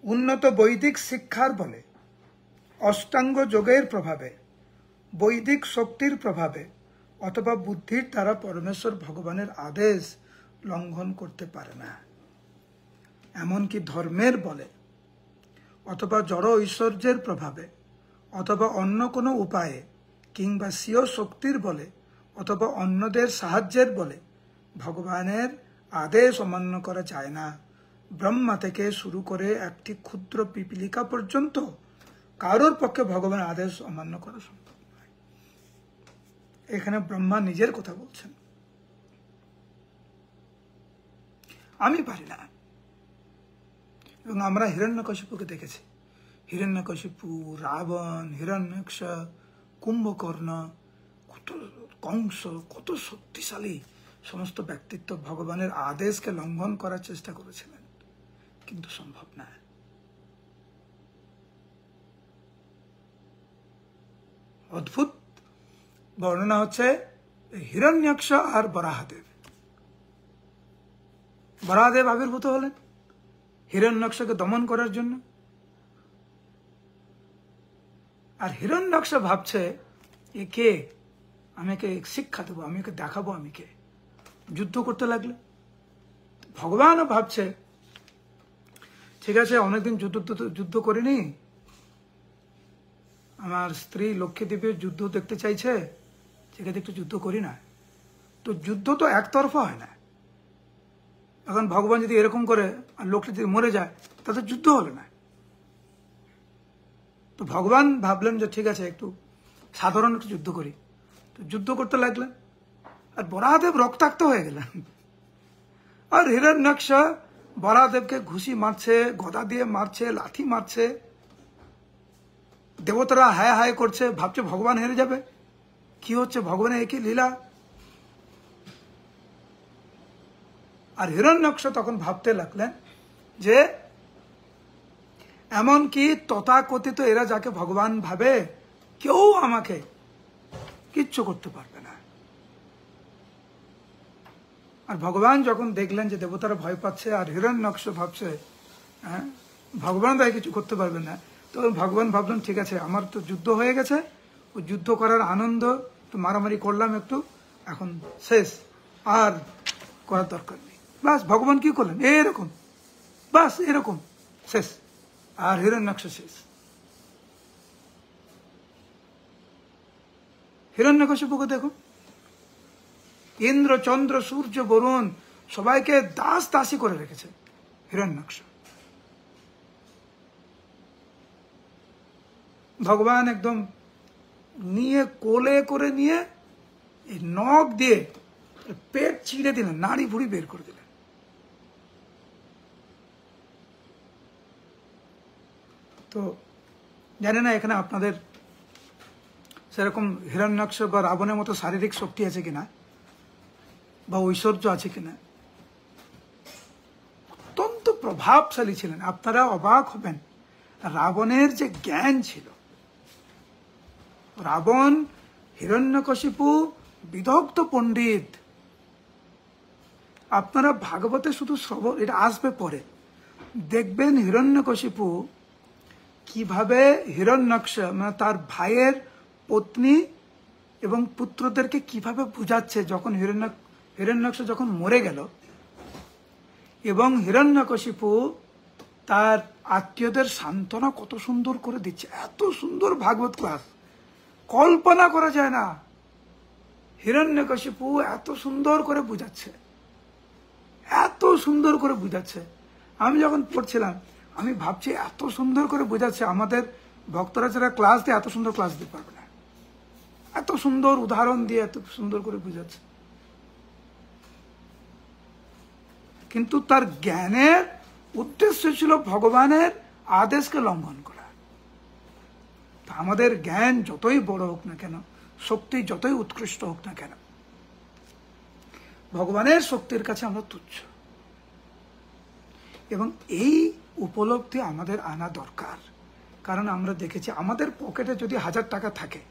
S1: উন্নত বৈদিক শিক্ষার বলে, অষ্টাঙ্গ যোগের প্রভাবে, বৈদিক শক্তির প্রভাবে অথবা বুদ্ধির দ্বারা পরমেশ্বর ভগবানের আদেশ লঙ্ঘন করতে পারে না। এমনকি ধর্মের বলে অথবা জড় ঐশ্বর্যের প্রভাবে অথবা অন্য কোনো উপায়ে কিংবা স্বীয় শক্তির বলে অথবা অন্যদের সাহায্যের বলে ভগবানের আদেশ অমান্য করা যায় না। ব্রহ্মা থেকে শুরু করে একটি ক্ষুদ্র পিপীলিকা পর্যন্ত কারোর পক্ষে ভগবানের আদেশ অমান্য করা সম্ভব নয়। এখানে ব্রহ্মা নিজের কথা বলছেন, আমি পারি না। এবং আমরা হিরণ্যকশিপুকে দেখেছি, হিরণ্যকশিপু, রাবণ, হিরণ্যাক্ষ, কুম্ভকর্ণ, কত কংস, কত শক্তিশালী সমস্ত ব্যক্তিত্ব ভগবানের আদেশকে লঙ্ঘন করার চেষ্টা করেছিলেন, কিন্তু সম্ভব না। অদ্ভুত বর্ণনা হচ্ছে হিরণ্যাক্ষ আর বরাহদেব। বরাহদেব আবির্ভূত হলেন হিরণ্যাক্ষকে দমন করার জন্য, আর হিরণ্যাক্ষ ভাবছে এ কে, আমি একে শিক্ষা দেবো, আমি একে দেখাবো আমি কে। যুদ্ধ করতে লাগলো। ভগবানও ভাবছে ঠিক আছে, অনেকদিন যুদ্ধ করিনি, আমার স্ত্রী লক্ষ্মী দেবীর যুদ্ধ দেখতে চাইছে, ঠিক আছে একটু যুদ্ধ করি না। তো যুদ্ধ তো একতরফা হয় না। এখন ভগবান যদি এরকম করে আর লোকটি যদি মরে যায় তাতে যুদ্ধ হলো না। তো ভগবান ভাবলেন যে ঠিক আছে একটু সাধারণ একটু যুদ্ধ করি। তো যুদ্ধ করতে লাগলেন, আর বরাহদেব রক্তাক্ত হয়ে গেলেন। আর হিরণ্যাক্ষ বরাহদেবকে ঘুষি মারছে, গদা দিয়ে মারছে, লাথি মারছে। দেবতারা হায় হায় করছে, ভাবছে ভগবান হেরে যাবে, কি হচ্ছে ভগবানের একই লীলা। আর হিরণ্যাক্ষ তখন ভাবতে লাগলেন যে এমনকি তথাকথিত এরা যাকে ভগবান ভাবে কেউ আমাকে কিচ্ছু করতে পারবে না। আর ভগবান যখন দেখলেন যে দেবতারা ভয় পাচ্ছে আর হিরণ্যাক্ষ ভাবছে ভগবান তাই কিছু করতে পারবে না, তো ভগবান ভাবলেন ঠিক আছে আমার তো যুদ্ধ হয়ে গেছে, ওই যুদ্ধ করার আনন্দ, তো মারামারি করলাম একটু, এখন শেষ, আর করার দরকার নেই। বাস ভগবান কি করলেন এরকম, বাস এরকম শেষ, আর হিরণ্যাক্ষ শেষ। হিরণ্যকশিপুকে দেখুন, ইন্দ্র, চন্দ্র, সূর্য, বরুণ সবাইকে দাস দাসী করে রেখেছে হিরণ্যাক্ষ। ভগবান একদম নিয়ে কোলে করে নিয়ে এই নখ দিয়ে পেট চিড়ে দিলেন, নাড়ি ভুড়ি বের করে দিলেন। তো জানি না এখানে আপনাদের সেরকম হিরণ্যাক্ষ বা রাবণের মতো শারীরিক শক্তি আছে কিনা বা ঐশ্বর্য আছে কিনা। অত্যন্ত প্রভাবশালী ছিলেন। আপনারা অবাক হবেন রাবণের যে জ্ঞান ছিল। রাবণ, হিরণ্যকশিপু বিদগ্ধ পণ্ডিত। আপনারা ভাগবতে শুধু শ্রবণ, এটা আসবে পরে, দেখবেন হিরণ্যকশিপু কিভাবে হিরণ্যাক্ষ মানে তার ভাইয়ের পত্নী এবং পুত্রদেরকে কিভাবে বুঝাচ্ছে। যখন হিরণ্যাক্ষ যখন মরে গেল এবং হিরণ্যকশিপু তার আত্মীয়দের সান্ত্বনা কত সুন্দর করে দিচ্ছে, এত সুন্দর ভাগবত ক্লাস কল্পনা করা যায় না। হিরণ্যকশিপু এত সুন্দর করে বুঝাচ্ছে, এত সুন্দর করে বুঝাচ্ছে। আমি যখন পড়ছিলাম আমি ভাবছি এত সুন্দর করে বুঝাচ্ছে, আমাদের ভক্তরা যারা ক্লাস দিয়ে এত সুন্দর ক্লাস দিতে পারবে না, এত সুন্দর উদাহরণ দিয়ে এত সুন্দর করে বুঝাচ্ছে। কিন্তু তার জ্ঞানের উদ্দেশ্য ছিল ভগবানের আদেশকে লঙ্ঘন করা। আমাদের জ্ঞান যতই বড় হোক না কেন, শক্তি যতই উৎকৃষ্ট হোক না কেন, ভগবানের শক্তির কাছে আমরা তুচ্ছ। এবং এই উপলব্ধি আমাদের আনা দরকার। কারণ আমরা দেখেছি আমাদের পকেটে যদি 1000 টাকা থাকে,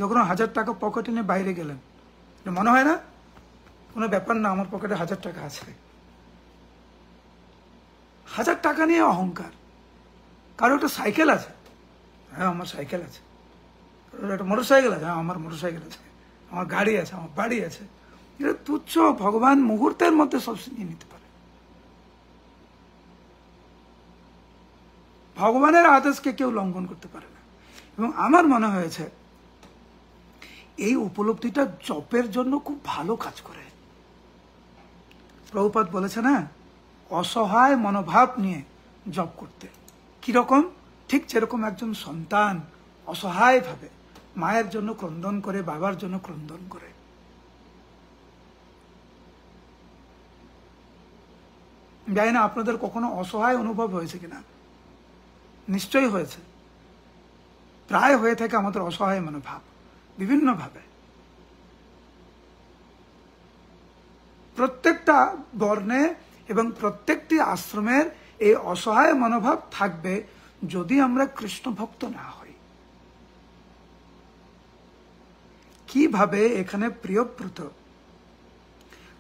S1: যখন 1000 টাকা পকেটে নিয়ে বাইরে গেলেন, মনে হয় না কোনো ব্যাপার না, আমার পকেটে 1000 টাকা আছে। 1000 টাকা নিয়ে অহংকার। কারো একটা সাইকেল আছে, হ্যাঁ আমার সাইকেল আছে। কারোর একটা মোটর সাইকেল আছে, হ্যাঁ আমার মোটর সাইকেল আছে। আমার গাড়ি আছে, আমার বাড়ি আছে। এটা তুচ্ছ। ভগবান মুহূর্তের মধ্যে সব নিয়ে নিতে পারে। ভগবানের আদেশকে কেউ লঙ্ঘন করতে পারে না। এবং আমার মনে হয়েছে এই উপলব্ধিটা জপের জন্য খুব ভালো কাজ করে। প্রভুপাদ বলেছে না, অসহায় মনোভাব নিয়ে জপ করতে। কিরকম? ঠিক যেরকম একজন সন্তান অসহায় ভাবে মায়ের জন্য ক্রন্দন করে, বাবার জন্য ক্রন্দন করে। জানি না আপনাদের কখনো অসহায় অনুভব হয়েছে কিনা, নিশ্চয়ই হয়েছে। প্রায় হয়ে থাকে আমাদের অসহায় মনোভাব বিভিন্ন ভাবে। প্রত্যেকটা বর্ণে এবং প্রত্যেকটি আশ্রমের এই অসহায় মনোভাব থাকবে যদি আমরা কৃষ্ণ ভক্ত না হই। কিভাবে এখানে প্রিয়ব্রত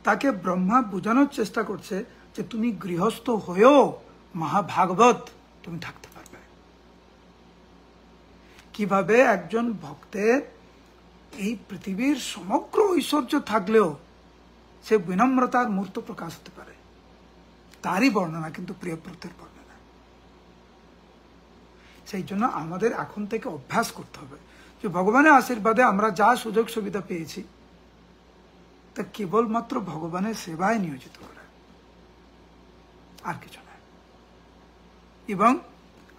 S1: তাকে ব্রহ্মা বোঝানোর চেষ্টা করছে যে তুমি গৃহস্থ হয়েও মহাভাগবত তুমি থাকতে পারবে। কিভাবে একজন ভক্তের এই পৃথিবীর সমগ্র ঐশ্বর্য থাকলেও সে বিনম্রতার মূর্ত প্রকাশ হতে পারে, তারই বর্ণনা কিন্তু প্রিয়ব্রতের বর্ণনা। সেই জন্য আমাদের এখন থেকে অভ্যাস করতে হবে যে ভগবানের আশীর্বাদে আমরা যা সুযোগ সুবিধা পেয়েছি তা কেবলমাত্র ভগবানের সেবায় নিয়োজিত করা, আর কিছু না। এবং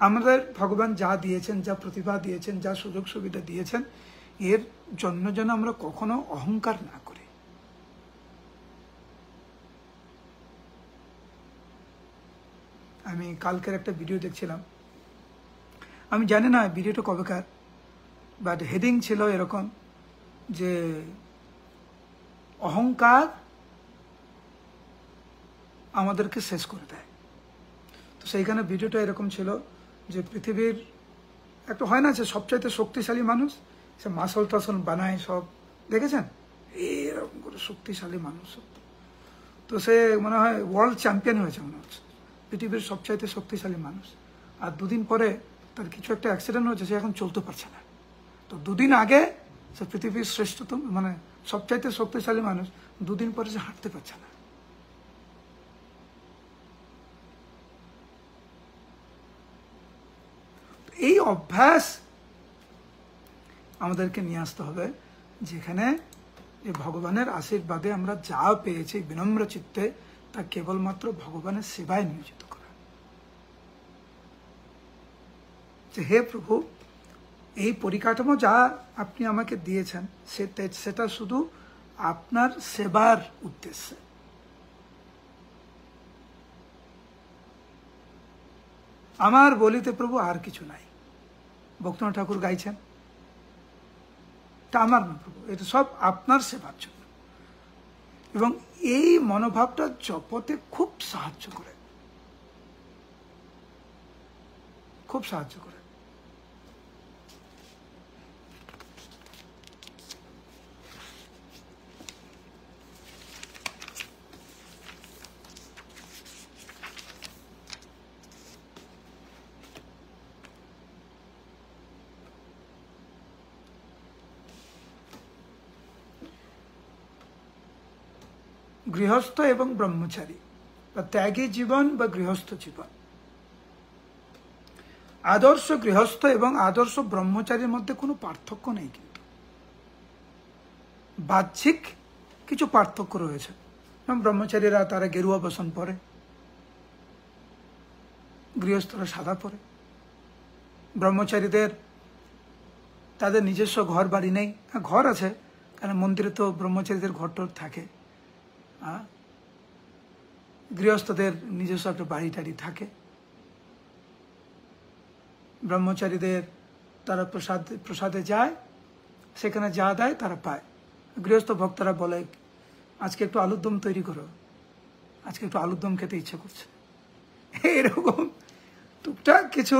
S1: আমাদের ভগবান যা দিয়েছেন, যা প্রতিভা দিয়েছেন, যা সুযোগ সুবিধা দিয়েছেন, এর জন্য যেন আমরা কখনো অহংকার না করি। আমি কালকের একটা ভিডিও দেখছিলাম, আমি জানি না ভিডিওটা কবেকার, বাট হেডিং ছিল এরকম যে অহংকার আমাদেরকে শেষ করে দেয়। তো সেইখানে ভিডিওটা এরকম ছিল যে পৃথিবীর একটা হয় না যে সবচাইতে শক্তিশালী মানুষ, সে মাসল টাসল বানায় সব, দেখেছেন এরকম করে শক্তিশালী মানুষ। তো সে মনে হয় ওয়ার্ল্ড চ্যাম্পিয়ন হয়েছে মনে হচ্ছে, পৃথিবীর সবচাইতে শক্তিশালী মানুষ। আর দুদিন পরে তার কিছু একটা অ্যাক্সিডেন্ট হয়েছে, সে এখন চলতে পারছে না। তো দুদিন আগে সে পৃথিবীর শ্রেষ্ঠতম মানে সবচাইতে শক্তিশালী মানুষ, দুদিন পরে সে হাঁটতে পারছে না। এই অভ্যাস আমাদেরকে নিয়ে আসতে হবে, যেখানে যে ভগবানের আশীর্বাদে আমরা যা পেয়েছি বিনম্র চিত্তে তা কেবলমাত্র ভগবানের সেবায় নিয়োজিত করা। যে হে প্রভু, এই পরিকাঠামো যা আপনি আমাকে দিয়েছেন সেটা শুধু আপনার সেবার উদ্দেশ্যে। আমার বলিতে প্রভু আর কিছু নাই। ভক্তনাথ ঠাকুর গাইছেন, এটা আমার না প্রভু, এটা সব আপনার সেবার জন্য। এবং এই মনোভাবটা জপতে খুব সাহায্য করে, খুব সাহায্য করে। গৃহস্থ এবং ব্রহ্মচারী বা ত্যাগী জীবন বা গৃহস্থ জীবন, আদর্শ গৃহস্থ এবং আদর্শ ব্রহ্মচারীর মধ্যে কোনো পার্থক্য নেই, কিন্তু বাহ্যিক কিছু পার্থক্য রয়েছে। ব্রহ্মচারীরা তারা গেরুয়া বসন পরে, গৃহস্থরা সাদা পরে। ব্রহ্মচারীদের তাদের নিজস্ব ঘর বাড়ি নেই, ঘর আছে, কারণ মন্দিরে তো ব্রহ্মচারীদের ঘর টর থাকে। গৃহস্থদের নিজস্ব একটা বাড়ি টাড়ি থাকে। ব্রহ্মচারীদের তারা প্রসাদে যায়, সেখানে যা দেয় তারা পায়। গৃহস্থ ভক্তরা বলে আজকে একটু আলুর দম তৈরি করো, আজকে একটু আলুর দম খেতে ইচ্ছে করছে। এরকম টুকটাক কিছু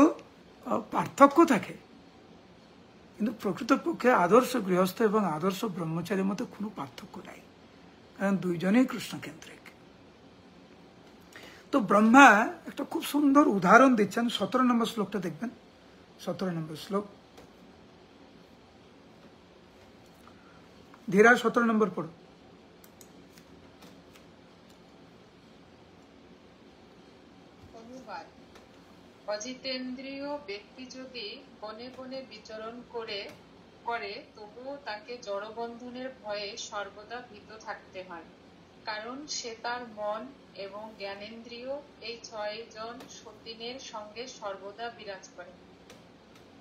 S1: পার্থক্য থাকে, কিন্তু প্রকৃতপক্ষে আদর্শ গৃহস্থ এবং আদর্শ ব্রহ্মচারীর মধ্যে কোনো পার্থক্য নাই, কারণ দুইজনেই কৃষ্ণকেন্দ্রিক। তো ব্রহ্মা একটা খুব সুন্দর উদাহরণ দিচ্ছেন। 17 নম্বর শ্লোকটা দেখবেন। 17 নম্বর শ্লোক, ধীরা 17 নম্বর পড়ো।
S6: অনুবাদ: অজিতেন্দ্রিয় ব্যক্তি যদি বনে বনে বিচরণ করে তবুও তাকে জড়বন্ধনের ভয়ে সর্বদা ভীত থাকতে হয়, কারণ সে তার মন এবং জ্ঞানেন্দ্রিয় এই 6 জন সতীনের সঙ্গে সর্বদা বিরাজ করে।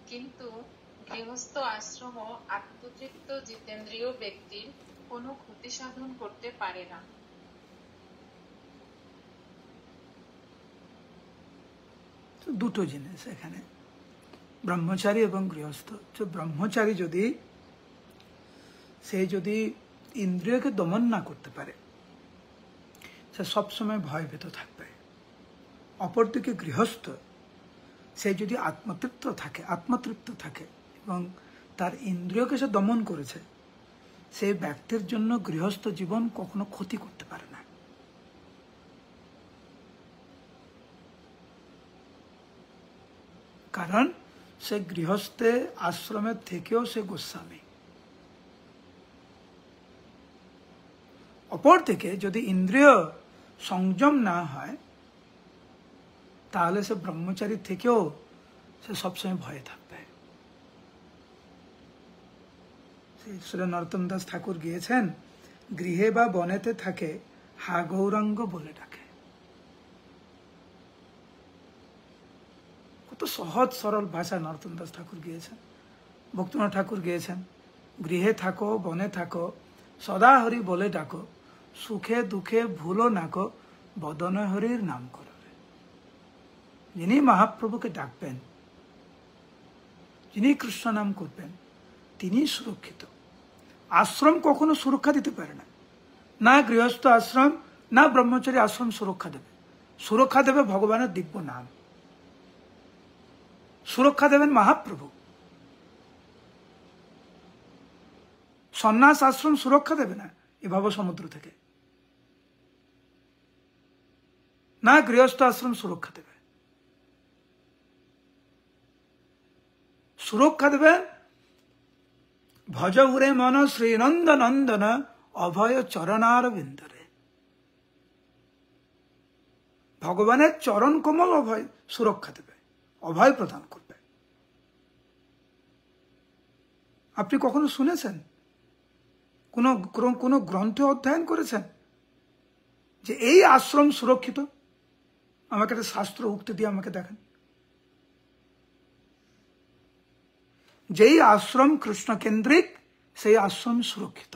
S6: কিন্তু গৃহস্থ আশ্রম আত্মতৃপ্ত জিতেন্দ্রিয় ব্যক্তির কোনো ক্ষতি সাধন করতে পারে না।
S1: দুটো জিনিস এখানে, ব্রহ্মচারী এবং গৃহস্থ। ব্রহ্মচারী যদি ইন্দ্রিয়কে দমন না করতে পারে, সে সবসময় ভয়ভীত থাকবে। অপরদিকে গৃহস্থ, সে যদি আত্মতৃপ্ত থাকে এবং তার ইন্দ্রিয়কে সে দমন করেছে, সেই ব্যক্তির জন্য গৃহস্থ জীবন কখনো ক্ষতি করতে পারে না। কারণ সে গৃহস্থে আশ্রমের থেকেও সে গোস্বামী। অপরদিকে যদি ইন্দ্রিয় সংযম না হয়, তাহলে সে ব্রহ্মচারী থেকেও সে সবসময় ভয়ে থাকবে। শ্রী নরোত্তম দাস ঠাকুর গিয়েছেন, গৃহে বা বনেতে থাকে হা গৌরাঙ্গ বলে ডাকে। কত সহজ সরল ভাষায় নরোত্তম দাস ঠাকুর গিয়েছেন, ভক্তিনাথ ঠাকুর গিয়েছেন, গৃহে থাকো বনে থাকো সদা হরি বলে ডাকো, সুখে দুঃখে ভুলো নাকো, বদনে হরির নাম করো। যিনি মহাপ্রভুকে ডাকবেন, যিনি কৃষ্ণ নাম করবেন, তিনি সুরক্ষিত। আশ্রম কখনো সুরক্ষা দিতে পারে না, না গৃহস্থ আশ্রম না ব্রহ্মচারী আশ্রম সুরক্ষা দেবে। সুরক্ষা দেবে ভগবানের দিব্য নাম, সুরক্ষা দেবেন মহাপ্রভু। সন্ন্যাস আশ্রম সুরক্ষা দেবে না এ ভব সমুদ্র থেকে, না গৃহস্থ আশ্রম সুরক্ষা দেবে। সুরক্ষা দেবে ভজ উরে মন শ্রীনন্দ নন্দন অভয় চরণার বিন্দরে। ভগবানের চরণ কোমল অভয় সুরক্ষা দেবে, অভয় প্রদান করবে। আপনি কখনো শুনেছেন, কোন গ্রন্থে অধ্যয়ন করেছেন যে এই আশ্রম সুরক্ষিত? আমাকে একটা শাস্ত্র উক্তি দিয়ে আমাকে দেখেন। যেই আশ্রম কৃষ্ণ কেন্দ্রিক, সেই আশ্রম সুরক্ষিত,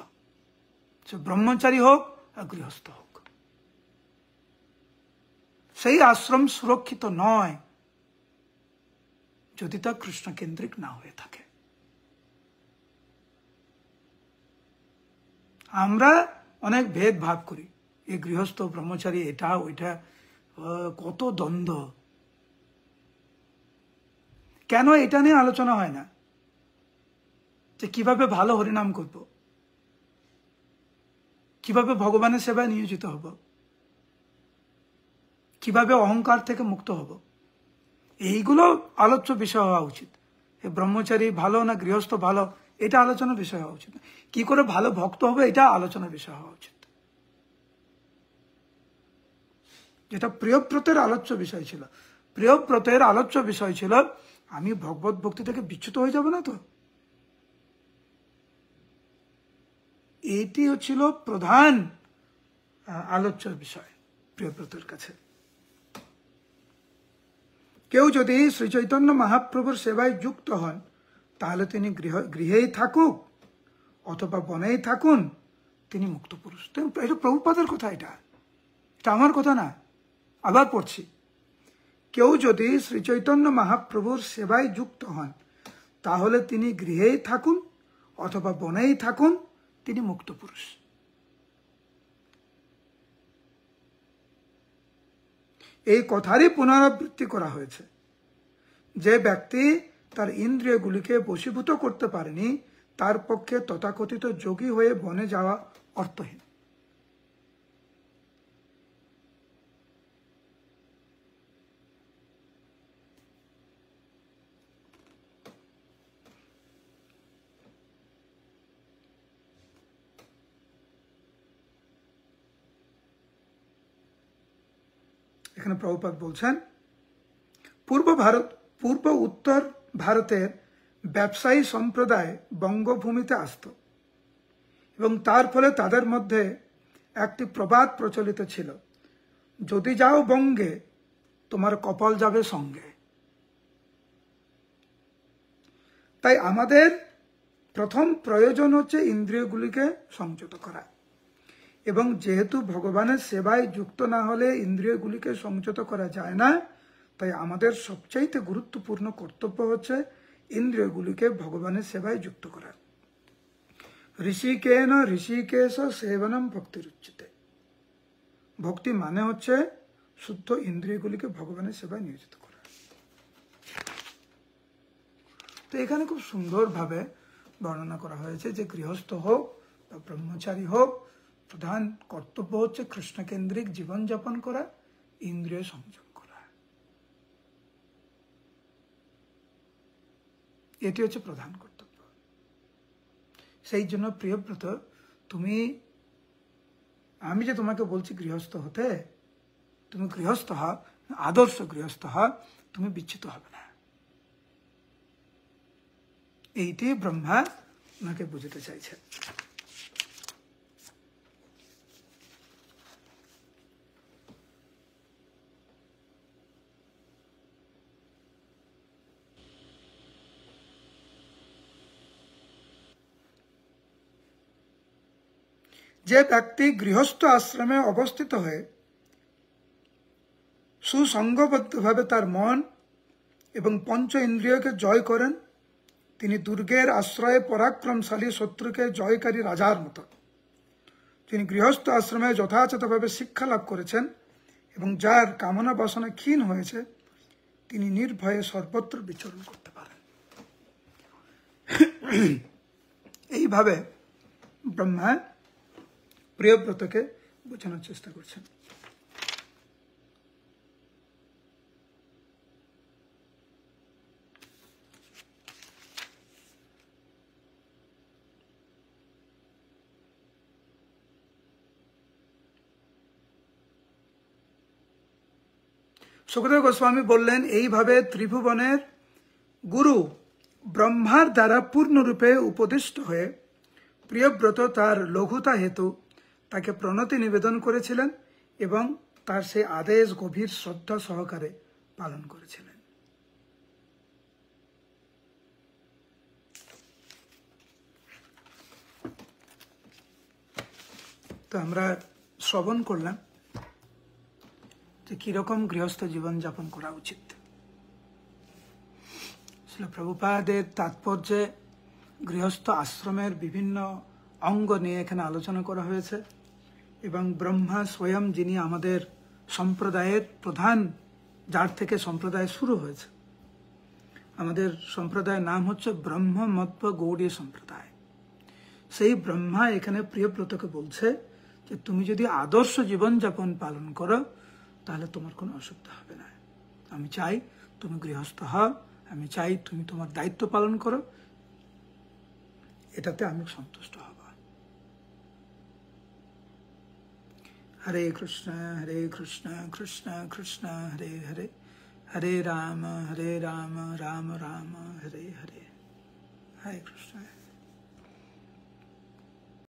S1: সে ব্রহ্মচারী হোক আর গৃহস্থ হোক। সেই আশ্রম সুরক্ষিত নয় যদি তা কৃষ্ণ কেন্দ্রিক না হয়ে থাকে। আমরা অনেক ভেদভাব করি, এই গৃহস্থ ব্রহ্মচারী এটা ওইটা, কত দ্বন্দ্ব। কেন এটা নিয়ে আলোচনা হয় না যে কিভাবে ভালো হরিনাম করব, কিভাবে ভগবানের সেবায় নিয়োজিত হব, কিভাবে অহংকার থেকে মুক্ত হব? এইগুলো আলোচ্য বিষয় হওয়া উচিত। এই ব্রহ্মচারী ভালো না গৃহস্থ ভালো, এটা আলোচনার বিষয় হওয়া উচিত। কি করে ভালো ভক্ত হবে, এটা আলোচনার বিষয় হওয়া উচিত। যেটা প্রিয়ব্রতের আলোচ্য বিষয় ছিল, প্রিয়ব্রতের আলোচ্য বিষয় ছিল আমি ভগবত ভক্তি থেকে বিচ্যুত হয়ে যাব না তো। এটি হচ্ছিল প্রধান আলোচ্য বিষয় প্রিয়ব্রতের কাছে। কেউ যদি শ্রী চৈতন্য মহাপ্রভুর সেবায় যুক্ত হন, তাহলে তিনি গৃহেই থাকুক অথবা বনেই থাকুন, তিনি মুক্ত পুরুষ। এটা প্রভুপাদের কথা, এটা আমার কথা না। আবার পড়ছি, কেউ যদি শ্রী চৈতন্য মহাপ্রভুর সেবায় যুক্ত হন, তাহলে তিনি গৃহেই থাকুন অথবা বনেই থাকুন, তিনি মুক্ত পুরুষ। এই কথারই পুনরাবৃত্তি করা হয়েছে। যে ব্যক্তি তার ইন্দ্রিয়গুলিকে বশীভূত করতে পারেনি, তার পক্ষে তথাকথিত যোগী হয়ে বনে যাওয়া অর্থহীন। এখানে প্রভুপাদ বলছেন, পূর্ব উত্তর ভারতের ব্যবসায়ী সম্প্রদায় বঙ্গভূমিতে আসত এবং তার ফলে তাদের মধ্যে একটি প্রবাদ প্রচলিত ছিল, যদি যাও বঙ্গে তোমার কপাল যাবে সঙ্গে। তাই আমাদের প্রথম প্রয়োজন হচ্ছে ইন্দ্রিয়গুলিকে সংযত করা, এবং যেহেতু ভগবানের সেবায় যুক্ত না হলে ইন্দ্রিয়গুলিকে সংযত করা যায় না, তাই আমাদের সবচাইতে গুরুত্বপূর্ণ কর্তব্য হচ্ছে ইন্দ্রিয়গুলিকে ভগবানের সেবায় যুক্ত করা। ঋষিকেন ঋষিকেশ সেবনম ভক্তিরুচ্যতে। ভক্তি মানে হচ্ছে শুদ্ধ ইন্দ্রিয়গুলিকে ভগবানের সেবায় নিয়োজিত করা। তো এখানে খুব সুন্দরভাবে বর্ণনা করা হয়েছে যে গৃহস্থ হোক বা ব্রহ্মচারী হোক, প্রধান কর্তব্য হচ্ছে কৃষ্ণকেন্দ্রিক জীবনযাপন করা, ইন্দ্রিয় সংযম করা। এটি হচ্ছে প্রধান কর্তব্য। সেই জন্য প্রিয়ব্রত, আমি যে তোমাকে বলছি গৃহস্থ হতে, তুমি গৃহস্থ হও, আদর্শ গৃহস্থ হও, তুমি বিচ্যুত হবে না। এইটি ব্রহ্মা ওনাকে বুঝতে চাইছে। যে ব্যক্তি গৃহস্থ আশ্রমে অবস্থিত হয়ে সুসংগবদ্ধভাবে তার মন এবং পঞ্চ ইন্দ্রিয়কে জয় করেন, তিনি দুর্গের আশ্রয়ে পরাক্রমশালী শত্রুকে জয়কারী রাজার মতো। তিনি গৃহস্থ আশ্রমে যথাযথভাবে শিক্ষা লাভ করেছেন এবং যার কামনা বাসনা ক্ষীণ হয়েছে, তিনি নির্ভয়ে সর্বত্র বিচরণ করতে পারেন। এইভাবে ব্রহ্মা প্রিয়ব্রতকে বোঝানোর চেষ্টা করছেন। সুখদেব গোস্বামী বললেন, এইভাবে ত্রিভুবনের গুরু ব্রহ্মার দ্বারা পূর্ণরূপে উপদিষ্ট হয়ে প্রিয়ব্রত তার লঘুতা হেতু তাকে প্রণতি নিবেদন করেছিলেন এবং তার সেই আদেশ গভীর শ্রদ্ধা সহকারে পালন করেছিলেন। তো আমরা শ্রবণ করলাম যে কিরকম গৃহস্থ জীবন যাপন করা উচিত। শ্রীল প্রভুপাদের তাৎপর্যে গৃহস্থ আশ্রমের বিভিন্ন অঙ্গ নিয়ে এখানে আলোচনা করা হয়েছে এবং ব্রহ্মা স্বয়ং, যিনি আমাদের সম্প্রদায়ের প্রধান, যার থেকে সম্প্রদায় শুরু হয়েছে। আমাদের সম্প্রদায়ের নাম হচ্ছে ব্রহ্মমত্ব গৌড়ীয় সম্প্রদায়। সেই ব্রহ্মা এখানে প্রিয়ব্রতকে বলছে যে তুমি যদি আদর্শ জীবনযাপন পালন করো তাহলে তোমার কোনো অসুবিধা হবে না। আমি চাই তুমি গৃহস্থ হও, আমি চাই তুমি তোমার দায়িত্ব পালন করো, এটাতে আমি সন্তুষ্ট হব। হরে কৃষ্ণ কৃষ্ণ কৃষ্ণ হরে হরে, হরে রাম রাম রাম হরে হরে। হরে কৃষ্ণ।